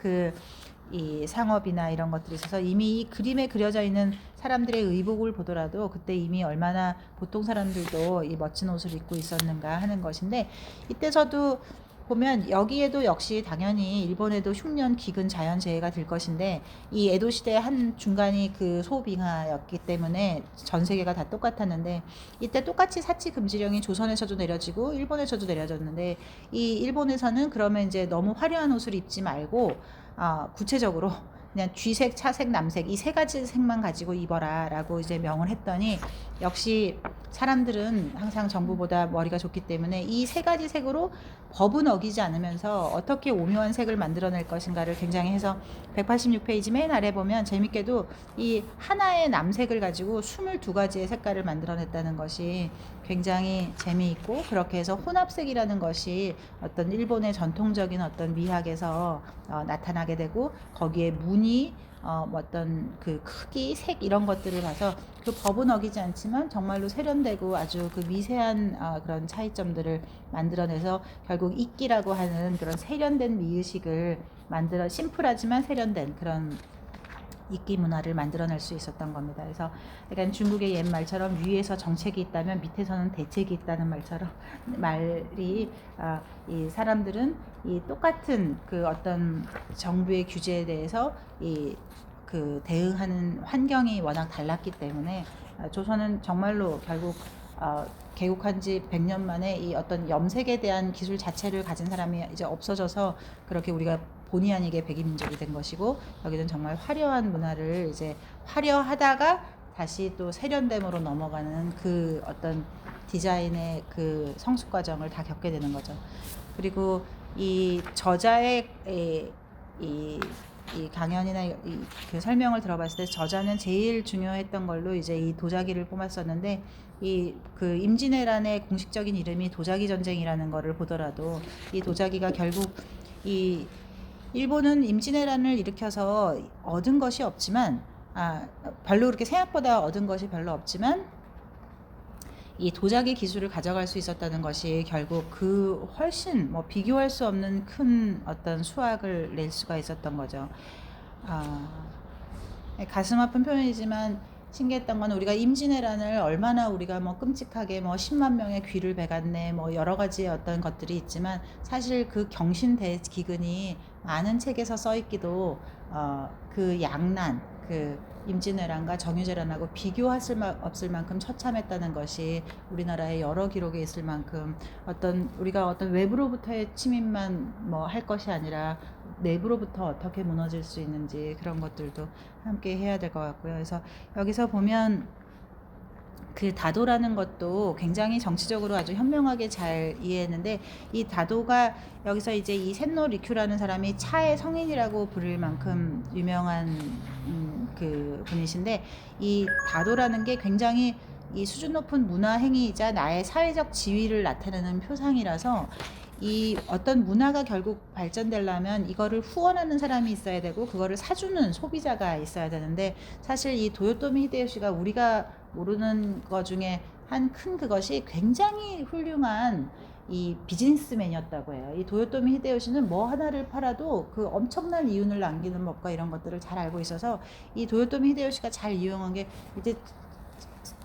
이 상업이나 이런 것들이 있어서 이미 이 그림에 그려져 있는 사람들의 의복을 보더라도 그때 이미 얼마나 보통 사람들도 이 멋진 옷을 입고 있었는가 하는 것인데, 이때서도 보면 여기에도 역시 당연히 일본에도 흉년, 기근, 자연재해가 될 것인데, 이 에도 시대의 한 중간이 그 소빙하였기 때문에 전 세계가 다 똑같았는데, 이때 똑같이 사치 금지령이 조선에서도 내려지고 일본에서도 내려졌는데, 이 일본에서는 그러면 이제 너무 화려한 옷을 입지 말고 구체적으로 그냥 쥐색, 차색, 남색 이 세 가지 색만 가지고 입어라 라고 이제 명을 했더니, 역시 사람들은 항상 정부보다 머리가 좋기 때문에 이 세 가지 색으로 법은 어기지 않으면서 어떻게 오묘한 색을 만들어낼 것인가를 굉장히 해서 186페이지 맨 아래 보면 재밌게도 이 하나의 남색을 가지고 22가지의 색깔을 만들어냈다는 것이 굉장히 재미있고, 그렇게 해서 혼합색이라는 것이 어떤 일본의 전통적인 어떤 미학에서 나타나게 되고, 거기에 무늬, 어떤 그 크기, 색 이런 것들을 봐서 그 법은 어기지 않지만 정말로 세련되고 아주 그 미세한 그런 차이점들을 만들어내서 결국 이끼라고 하는 그런 세련된 미의식을 만들어, 심플하지만 세련된 그런 이끼 문화를 만들어낼 수 있었던 겁니다. 그래서 약간 중국의 옛 말처럼 위에서 정책이 있다면 밑에서는 대책이 있다는 말이 이 사람들은 이 똑같은 그 어떤 정부의 규제에 대해서 그 대응하는 환경이 워낙 달랐기 때문에 조선은 정말로 결국 개국한 지 100년 만에 이 어떤 염색에 대한 기술 자체를 가진 사람이 이제 없어져서 그렇게 우리가 본의 아니게 백이민족이 된 것이고, 여기는 정말 화려한 문화를 이제 화려하다가 다시 또 세련됨으로 넘어가는 그 어떤 디자인의 그 성숙 과정을 다 겪게 되는 거죠. 그리고 이 저자의 이 이 강연이나 그 설명을 들어봤을 때 저자는 제일 중요했던 걸로 이제 이 도자기를 뽑았었는데 이 그 임진왜란의 공식적인 이름이 도자기 전쟁이라는 거를 보더라도 이 도자기가 결국 이 일본은 임진왜란을 일으켜서 얻은 것이 없지만 별로 그렇게 생각보다 얻은 것이 별로 없지만 이 도자기 기술을 가져갈 수 있었다는 것이 결국 그 훨씬 뭐 비교할 수 없는 큰 어떤 수확을 낼 수가 있었던 거죠. 가슴 아픈 표현이지만 신기했던 건 우리가 임진왜란을 얼마나 우리가 뭐 끔찍하게 뭐 10만 명의 귀를 베갔네 뭐 여러 가지 어떤 것들이 있지만 사실 그 경신대기근이 많은 책에서 써 있기도 그 양난 그 임진왜란과 정유재란하고 비교할 수 없을 만큼 처참했다는 것이 우리나라의 여러 기록에 있을 만큼 우리가 어떤 외부로부터의 침입만 뭐 할 것이 아니라 내부로부터 어떻게 무너질 수 있는지 그런 것들도 함께 해야 될 것 같고요. 그래서 여기서 보면 그 다도라는 것도 굉장히 정치적으로 아주 현명하게 잘 이해했는데 이 다도가 여기서 이제 이 센노 리큐라는 사람이 차의 성인이라고 부를 만큼 유명한 그 분이신데 이 다도라는 게 굉장히 이 수준 높은 문화 행위이자 나의 사회적 지위를 나타내는 표상이라서 이 어떤 문화가 결국 발전되려면 이거를 후원하는 사람이 있어야 되고 그거를 사주는 소비자가 있어야 되는데 사실 이 도요토미 히데요시가 우리가 모르는 것 중에 한 큰 그것이 굉장히 훌륭한 이 비즈니스맨이었다고 해요. 이 도요토미 히데요시는 뭐 하나를 팔아도 그 엄청난 이윤을 남기는 법과 이런 것들을 잘 알고 있어서 이 도요토미 히데요시가 잘 이용한 게 이제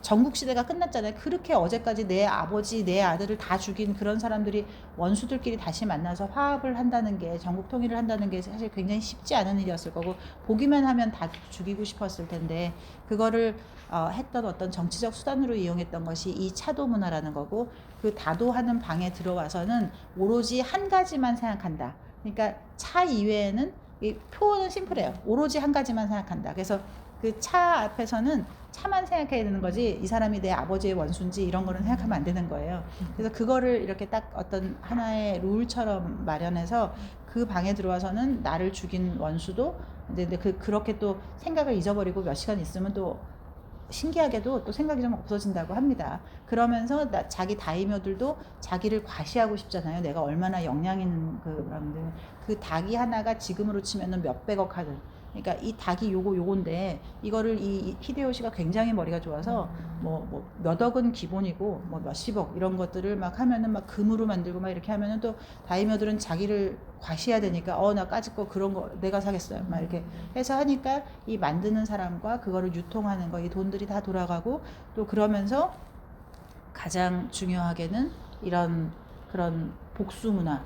전국시대가 끝났잖아요. 그렇게 어제까지 내 아버지, 내 아들을 다 죽인 그런 사람들이 원수들끼리 다시 만나서 화합을 한다는 게 전국 통일을 한다는 게 사실 굉장히 쉽지 않은 일이었을 거고 보기만 하면 다 죽이고 싶었을 텐데 그거를 했던 어떤 정치적 수단으로 이용했던 것이 이 차도 문화라는 거고 그 다도하는 방에 들어와서는 오로지 한 가지만 생각한다. 그러니까 차 이외에는 이 표현은 심플해요. 오로지 한 가지만 생각한다. 그래서 그 차 앞에서는 차만 생각해야 되는 거지 이 사람이 내 아버지의 원수인지 이런 거는 생각하면 안 되는 거예요. 그래서 그거를 이렇게 딱 어떤 하나의 룰처럼 마련해서 그 방에 들어와서는 나를 죽인 원수도 근데 그렇게 또 생각을 잊어버리고 몇 시간 있으면 또 신기하게도 또 생각이 좀 없어진다고 합니다. 그러면서 자기 다이묘들도 자기를 과시하고 싶잖아요. 내가 얼마나 역량 있는 그 닭이 하나가 지금으로 치면은 몇백억 하는. 그러니까 이 닭이 요건데 이거를 이 히데요시가 굉장히 머리가 좋아서 뭐 몇억은 기본이고 뭐 몇십억 이런 것들을 막 하면은 막 금으로 만들고 막 이렇게 하면은 또 다이묘들은 자기를 과시해야 되니까 나 까짓 거 그런 거 내가 사겠어요 막 이렇게 해서 하니까 이 만드는 사람과 그거를 유통하는 거 이 돈들이 다 돌아가고 또 그러면서 가장 중요하게는 이런 그런 복수 문화,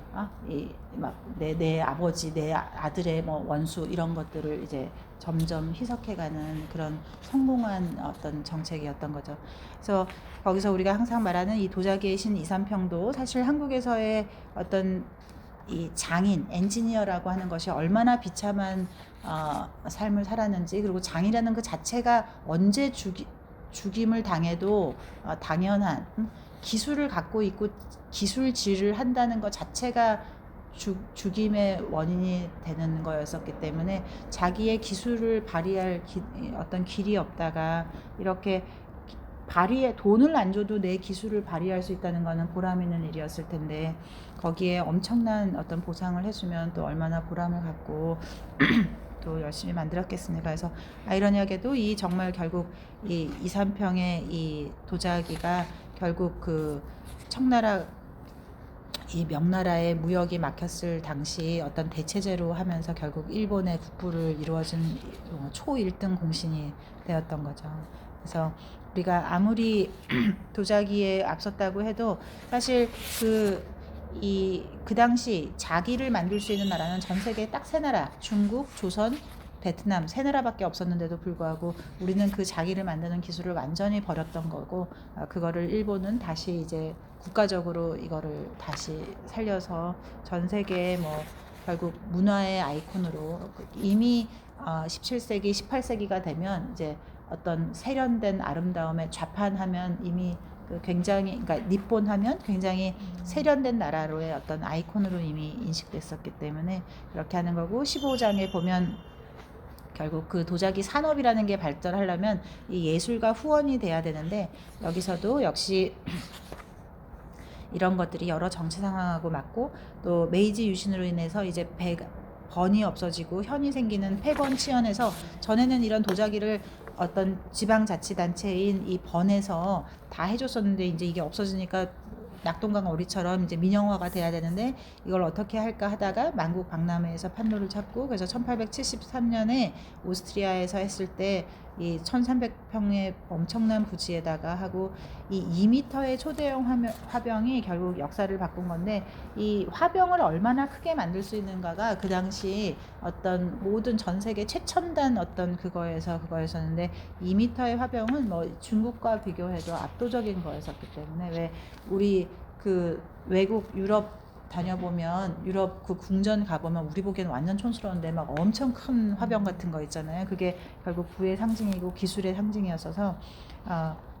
내 아버지, 내 아들의 뭐 원수 이런 것들을 이제 점점 희석해가는 그런 성공한 어떤 정책이었던 거죠. 그래서 거기서 우리가 항상 말하는 이 도자기의 신 이삼평도 사실 한국에서의 어떤 이 장인, 엔지니어라고 하는 것이 얼마나 비참한 삶을 살았는지 그리고 장이라는 그 자체가 언제 죽임을 당해도 당연한 기술을 갖고 있고 기술질을 한다는 것 자체가 죽임의 원인이 되는 거였었기 때문에 자기의 기술을 발휘할 어떤 길이 없다가 이렇게 돈을 안 줘도 내 기술을 발휘할 수 있다는 거는 보람 있는 일이었을 텐데 거기에 엄청난 어떤 보상을 해주면 또 얼마나 보람을 갖고 또 열심히 만들었겠습니까. 그래서 아이러니하게도 이 정말 결국 이 이삼평의 이 도자기가 결국 그 청나라 이 명나라의 무역이 막혔을 당시 어떤 대체제로 하면서 결국 일본의 국부를 이루어진 초 1등 공신이 되었던 거죠. 그래서 우리가 아무리 도자기에 앞섰다고 해도 사실 그 당시 자기를 만들 수 있는 나라는 전 세계에 딱 세 나라, 중국, 조선, 베트남 세 나라밖에 없었는데도 불구하고 우리는 그 자기를 만드는 기술을 완전히 버렸던 거고 그거를 일본은 다시 이제 국가적으로 이거를 다시 살려서 전 세계에 뭐 결국 문화의 아이콘으로 이미 17세기, 18세기가 되면 이제 어떤 세련된 아름다움에 좌판하면 이미 굉장히 그러니까 니폰 하면 굉장히 세련된 나라로의 어떤 아이콘으로 이미 인식됐었기 때문에 그렇게 하는 거고 15장에 보면 결국 그 도자기 산업이라는 게 발전하려면 이 예술가 후원이 돼야 되는데 여기서도 역시 이런 것들이 여러 정치 상황하고 맞고 또 메이지 유신으로 인해서 이제 번이 없어지고 현이 생기는 폐번 치연에서 전에는 이런 도자기를 어떤 지방자치단체인 이 번에서 다 해줬었는데 이제 이게 없어지니까 낙동강 오리처럼 이제 민영화가 돼야 되는데 이걸 어떻게 할까 하다가 만국 박람회에서 판로를 찾고 그래서 1873년에 오스트리아에서 했을 때 이 1300평의 엄청난 부지에다가 하고 이 2m의 초대형 화병이 결국 역사를 바꾼 건데 이 화병을 얼마나 크게 만들 수 있는가가 그 당시 어떤 모든 전 세계 최첨단 어떤 그거였었는데 2m의 화병은 뭐 중국과 비교해도 압도적인 거였었기 때문에 왜 우리 그 외국 유럽 다녀보면 유럽 그 궁전 가보면 우리 보기에는 완전 촌스러운데 막 엄청 큰 화병 같은 거 있잖아요. 그게 결국 부의 상징이고 기술의 상징이었어서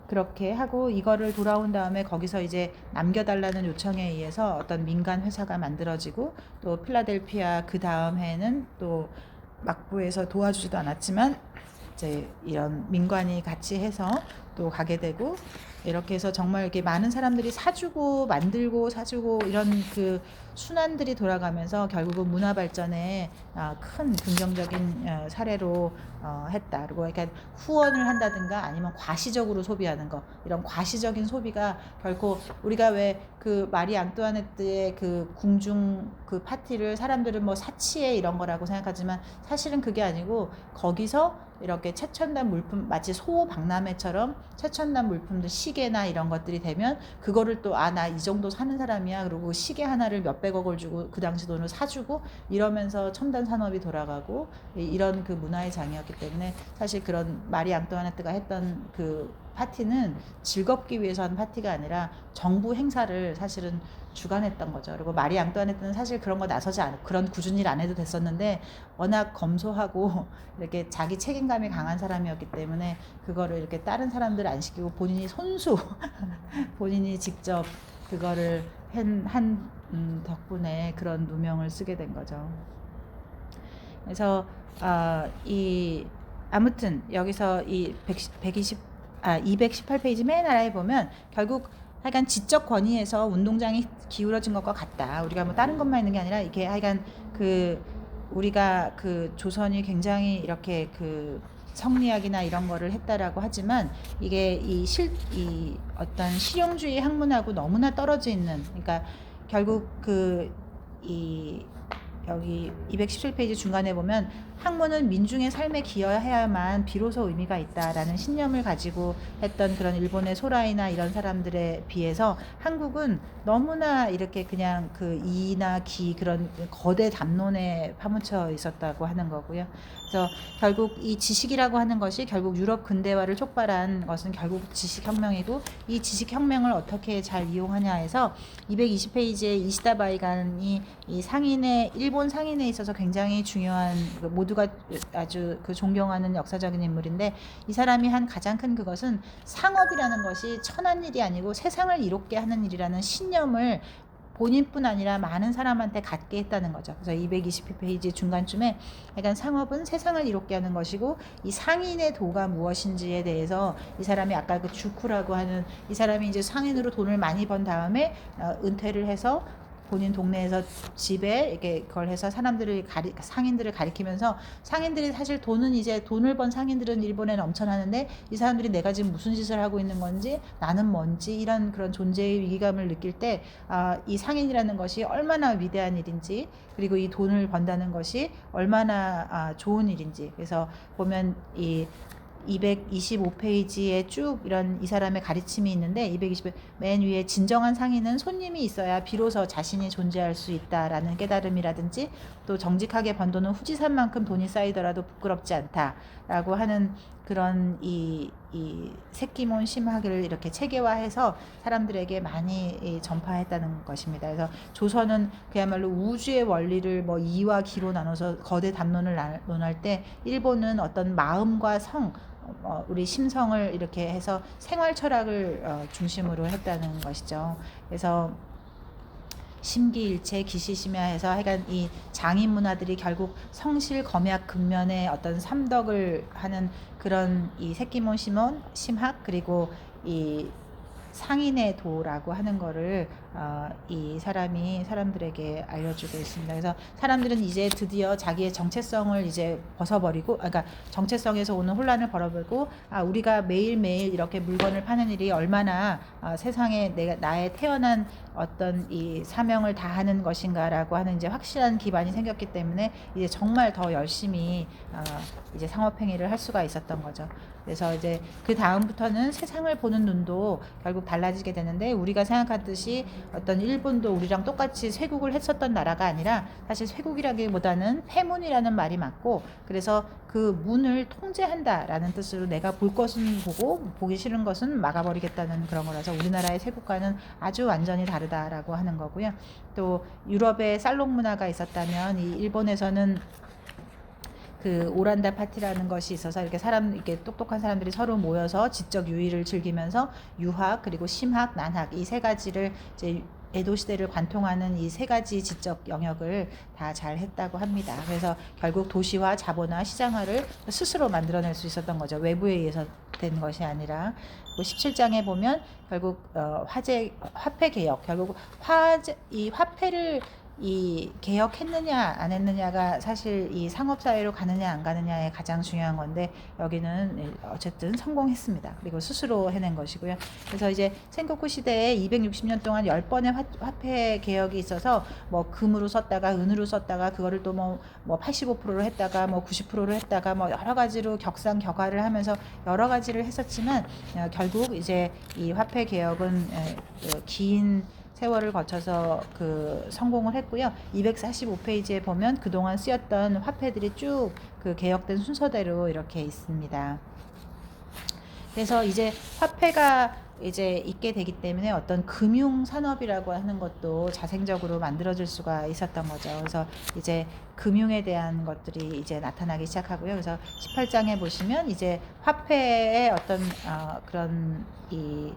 그렇게 하고 이거를 돌아온 다음에 거기서 이제 남겨달라는 요청에 의해서 어떤 민간 회사가 만들어지고 또 필라델피아 그 다음 해에는 또 막부에서 도와주지도 않았지만 이제 이런 민관이 같이 해서 또 가게 되고 이렇게 해서 정말 이렇게 많은 사람들이 사주고 만들고 사주고 이런 그 순환들이 돌아가면서 결국은 문화 발전에 큰 긍정적인 사례로 했다. 그리고 그러니까 후원을 한다든가 아니면 과시적으로 소비하는 거 이런 과시적인 소비가 결코 우리가 왜 그 마리 앙뚜아네트의 그 궁중 그 파티를 사람들은 뭐 사치에 이런 거라고 생각하지만 사실은 그게 아니고 거기서 이렇게 최첨단 물품 마치 소 박람회처럼 최첨단 물품들 시계나 이런 것들이 되면 그거를 또 나 이 정도 사는 사람이야 그리고 시계 하나를 몇백억을 주고 그 당시 돈을 사주고 이러면서 첨단 산업이 돌아가고 이런 그 문화의 장이었기 때문에 사실 그런 마리 앙뚜아네트가 했던 그 파티는 즐겁기 위해서 한 파티가 아니라 정부 행사를 사실은 주관했던 거죠. 그리고 마리 앙뚜아네트는 사실 그런 거 나서지 않고 그런 굳은 일 안 해도 됐었는데 워낙 검소하고 이렇게 자기 책임감이 강한 사람이었기 때문에 그거를 이렇게 다른 사람들 안 시키고 본인이 손수 본인이 직접 그거를 한 덕분에 그런 누명을 쓰게 된 거죠. 그래서 아무튼 여기서 이 218페이지 맨 아래에 보면 결국 하여간 지적 권위에서 운동장이 기울어진 것과 같다. 우리가 뭐 다른 것만 있는 게 아니라 이게 하여간 그 우리가 그 조선이 굉장히 이렇게 그 성리학이나 이런 거를 했다라고 하지만 이게 이 어떤 실용주의 학문하고 너무나 떨어져 있는 그러니까 결국 여기 217페이지 중간에 보면 학문은 민중의 삶에 기여해야만 비로소 의미가 있다라는 신념을 가지고 했던 그런 일본의 소라이나 이런 사람들에 비해서 한국은 너무나 이렇게 그냥 그 이나 기 그런 거대 담론에 파묻혀 있었다고 하는 거고요. 그래서 결국 이 지식이라고 하는 것이 결국 유럽 근대화를 촉발한 것은 결국 지식혁명이고 이 지식혁명을 어떻게 잘 이용하냐에서 220페이지에 이시다 바이간이 이 일본 상인에 있어서 굉장히 중요한 모두가 아주 그 존경하는 역사적인 인물인데 이 사람이 한 가장 큰 그것은 상업이라는 것이 천한 일이 아니고 세상을 이롭게 하는 일이라는 신념을 본인뿐 아니라 많은 사람한테 갖게 했다는 거죠. 그래서 220페이지 중간쯤에 약간 상업은 세상을 이롭게 하는 것이고 이 상인의 도가 무엇인지에 대해서 이 사람이 아까 그 주쿠라고 하는 이 사람이 이제 상인으로 돈을 많이 번 다음에 은퇴를 해서 본인 동네에서 집에 이렇게 그걸 해서 상인들을 가리키면서 상인들이 사실 돈을 번 상인들은 일본에 넘쳐나는데 이 사람들이 내가 지금 무슨 짓을 하고 있는 건지 나는 뭔지 이런 그런 존재의 위기감을 느낄 때 이 상인이라는 것이 얼마나 위대한 일인지 그리고 이 돈을 번다는 것이 얼마나 좋은 일인지 그래서 보면 이 225페이지에 쭉 이런 이 사람의 가르침이 있는데 220페이지 맨 위에 진정한 상인은 손님이 있어야 비로소 자신이 존재할 수 있다라는 깨달음이라든지 또 정직하게 번 돈은 후지산 만큼 돈이 쌓이더라도 부끄럽지 않다라고 하는 그런 이 새끼몬 심학을 이렇게 체계화해서 사람들에게 많이 전파했다는 것입니다. 그래서 조선은 그야말로 우주의 원리를 뭐 이와 기로 나눠서 거대 담론을 논할 때 일본은 어떤 마음과 성 우리 심성을 이렇게 해서 생활 철학을 중심으로 했다는 것이죠. 그래서 심기일체 기시심야해서 하여간 이 장인 문화들이 결국 성실 검약 근면의 어떤 삼덕을 하는 그런 이 새끼몬 시몬 심학 그리고 이 상인의 도라고 하는 거를 이 사람이 사람들에게 알려주고 있습니다. 그래서 사람들은 이제 드디어 자기의 정체성을 이제 벗어버리고, 그러니까 정체성에서 오는 혼란을 벌어버리고, 우리가 매일매일 이렇게 물건을 파는 일이 얼마나 세상에 나의 태어난 어떤 이 사명을 다하는 것인가라고 하는 이제 확실한 기반이 생겼기 때문에 이제 정말 더 열심히 이제 상업행위를 할 수가 있었던 거죠. 그래서 이제 그 다음부터는 세상을 보는 눈도 결국 달라지게 되는데, 우리가 생각하듯이 어떤 일본도 우리랑 똑같이 쇄국을 했었던 나라가 아니라 사실 쇄국이라기보다는 폐문이라는 말이 맞고, 그래서 그 문을 통제한다라는 뜻으로 내가 볼 것은 보고 보기 싫은 것은 막아버리겠다는 그런 거라서 우리나라의 쇄국과는 아주 완전히 다르다라고 하는 거고요. 또 유럽에 살롱 문화가 있었다면 이 일본에서는 그 오란다 파티라는 것이 있어서 이렇게 똑똑한 사람들이 서로 모여서 지적 유의를 즐기면서 유학 그리고 심학 난학 이 세 가지를 이제 에도 시대를 관통하는 이 세 가지 지적 영역을 다 잘 했다고 합니다. 그래서 결국 도시화, 자본화, 시장화를 스스로 만들어낼 수 있었던 거죠. 외부에 의해서 된 것이 아니라. 17장에 보면 결국 화폐 개혁, 결국 이 화폐를 이 개혁했느냐 안 했느냐가 사실 이 상업사회로 가느냐 안 가느냐의 가장 중요한 건데, 여기는 어쨌든 성공했습니다. 그리고 스스로 해낸 것이고요. 그래서 이제 생코쿠 시대에 260년 동안 10번의 화폐 개혁이 있어서 뭐 금으로 썼다가 은으로 썼다가 그거를 또 뭐 85%로 했다가 뭐 90%로 했다가 뭐 여러 가지로 격상격하를 하면서 여러 가지를 했었지만 결국 이제 이 화폐 개혁은 긴 세월을 거쳐서 그 성공을 했고요. 245페이지에 보면 그동안 쓰였던 화폐들이 쭉 그 개혁된 순서대로 이렇게 있습니다. 그래서 이제 화폐가 이제 있게 되기 때문에 어떤 금융 산업이라고 하는 것도 자생적으로 만들어질 수가 있었던 거죠. 그래서 이제 금융에 대한 것들이 이제 나타나기 시작하고요. 그래서 18장에 보시면 이제 화폐의 어떤 그런 이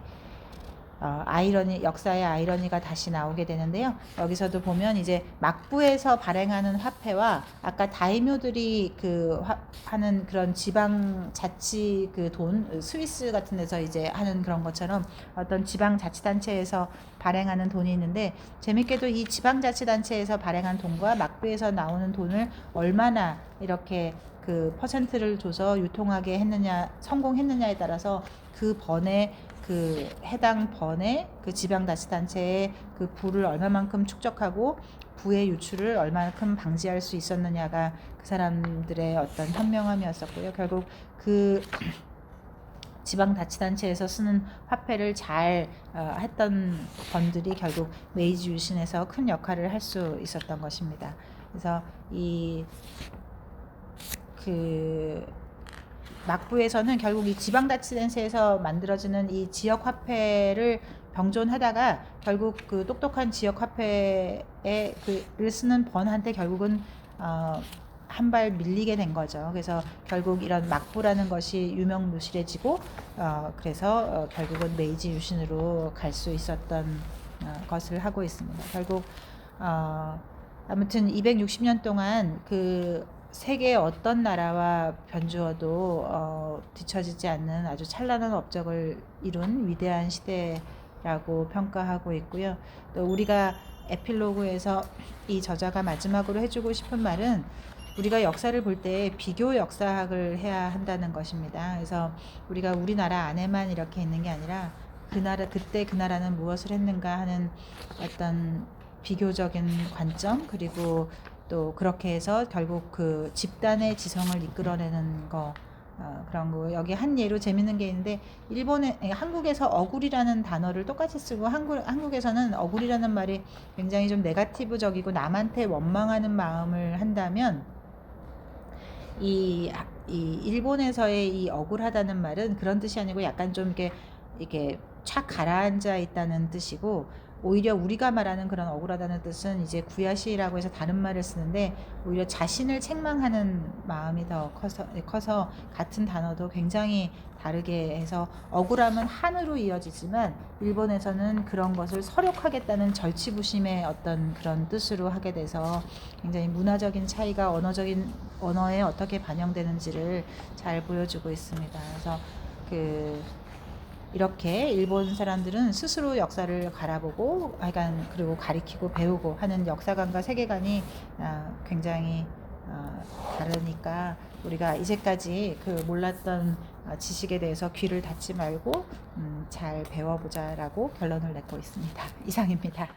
아이러니, 역사의 아이러니가 다시 나오게 되는데요. 여기서도 보면 이제 막부에서 발행하는 화폐와 아까 다이묘들이 하는 그런 지방 자치 그 돈, 스위스 같은 데서 이제 하는 그런 것처럼 어떤 지방 자치단체에서 발행하는 돈이 있는데, 재밌게도 이 지방 자치단체에서 발행한 돈과 막부에서 나오는 돈을 얼마나 이렇게 그 퍼센트를 줘서 유통하게 했느냐, 성공했느냐에 따라서 그 번에 그 해당 번에 그 지방자치단체의 그 부를 얼마만큼 축적하고 부의 유출을 얼마만큼 방지할 수 있었느냐가 그 사람들의 어떤 현명함이었었고요. 결국 그 지방자치단체에서 쓰는 화폐를 잘 했던 번들이 결국 메이지 유신에서 큰 역할을 할 수 있었던 것입니다. 그래서 막부에서는 결국 이 지방자치단체에서 만들어지는 이 지역 화폐를 병존하다가 결국 그 똑똑한 지역 화폐에 그를 쓰는 번한테 결국은 한 발 밀리게 된 거죠. 그래서 결국 이런 막부라는 것이 유명무실해지고 그래서 결국은 메이지 유신으로 갈 수 있었던 것을 하고 있습니다. 결국 아무튼 260년 동안 그 세계의 어떤 나라와 변주어도 뒤처지지 않는 아주 찬란한 업적을 이룬 위대한 시대라고 평가하고 있고요. 또 우리가 에필로그에서 이 저자가 마지막으로 해주고 싶은 말은, 우리가 역사를 볼 때 비교 역사학을 해야 한다는 것입니다. 그래서 우리가 우리나라 안에만 이렇게 있는 게 아니라 그때 그 나라는 무엇을 했는가 하는 어떤 비교적인 관점, 그리고 또 그렇게 해서 결국 그 집단의 지성을 이끌어내는 거, 그런 거. 여기 한 예로 재밌는 게 있는데, 한국에서 억울이라는 단어를 똑같이 쓰고 한국에서는 억울이라는 말이 굉장히 좀 네거티브적이고 남한테 원망하는 마음을 한다면, 이 일본에서의 이 억울하다는 말은 그런 뜻이 아니고 약간 좀 이렇게 착 가라앉아 있다는 뜻이고, 오히려 우리가 말하는 그런 억울하다는 뜻은 이제 구야시라고 해서 다른 말을 쓰는데 오히려 자신을 책망하는 마음이 더 커서 같은 단어도 굉장히 다르게 해서 억울함은 한으로 이어지지만 일본에서는 그런 것을 서력하겠다는 절치부심의 어떤 그런 뜻으로 하게 돼서 굉장히 문화적인 차이가 언어에 어떻게 반영되는지를 잘 보여주고 있습니다. 그래서 이렇게 일본 사람들은 스스로 역사를 바라보고 그리고 가리키고 배우고 하는 역사관과 세계관이 굉장히 다르니까 우리가 이제까지 몰랐던 지식에 대해서 귀를 닫지 말고 잘 배워보자라고 결론을 내고 있습니다. 이상입니다.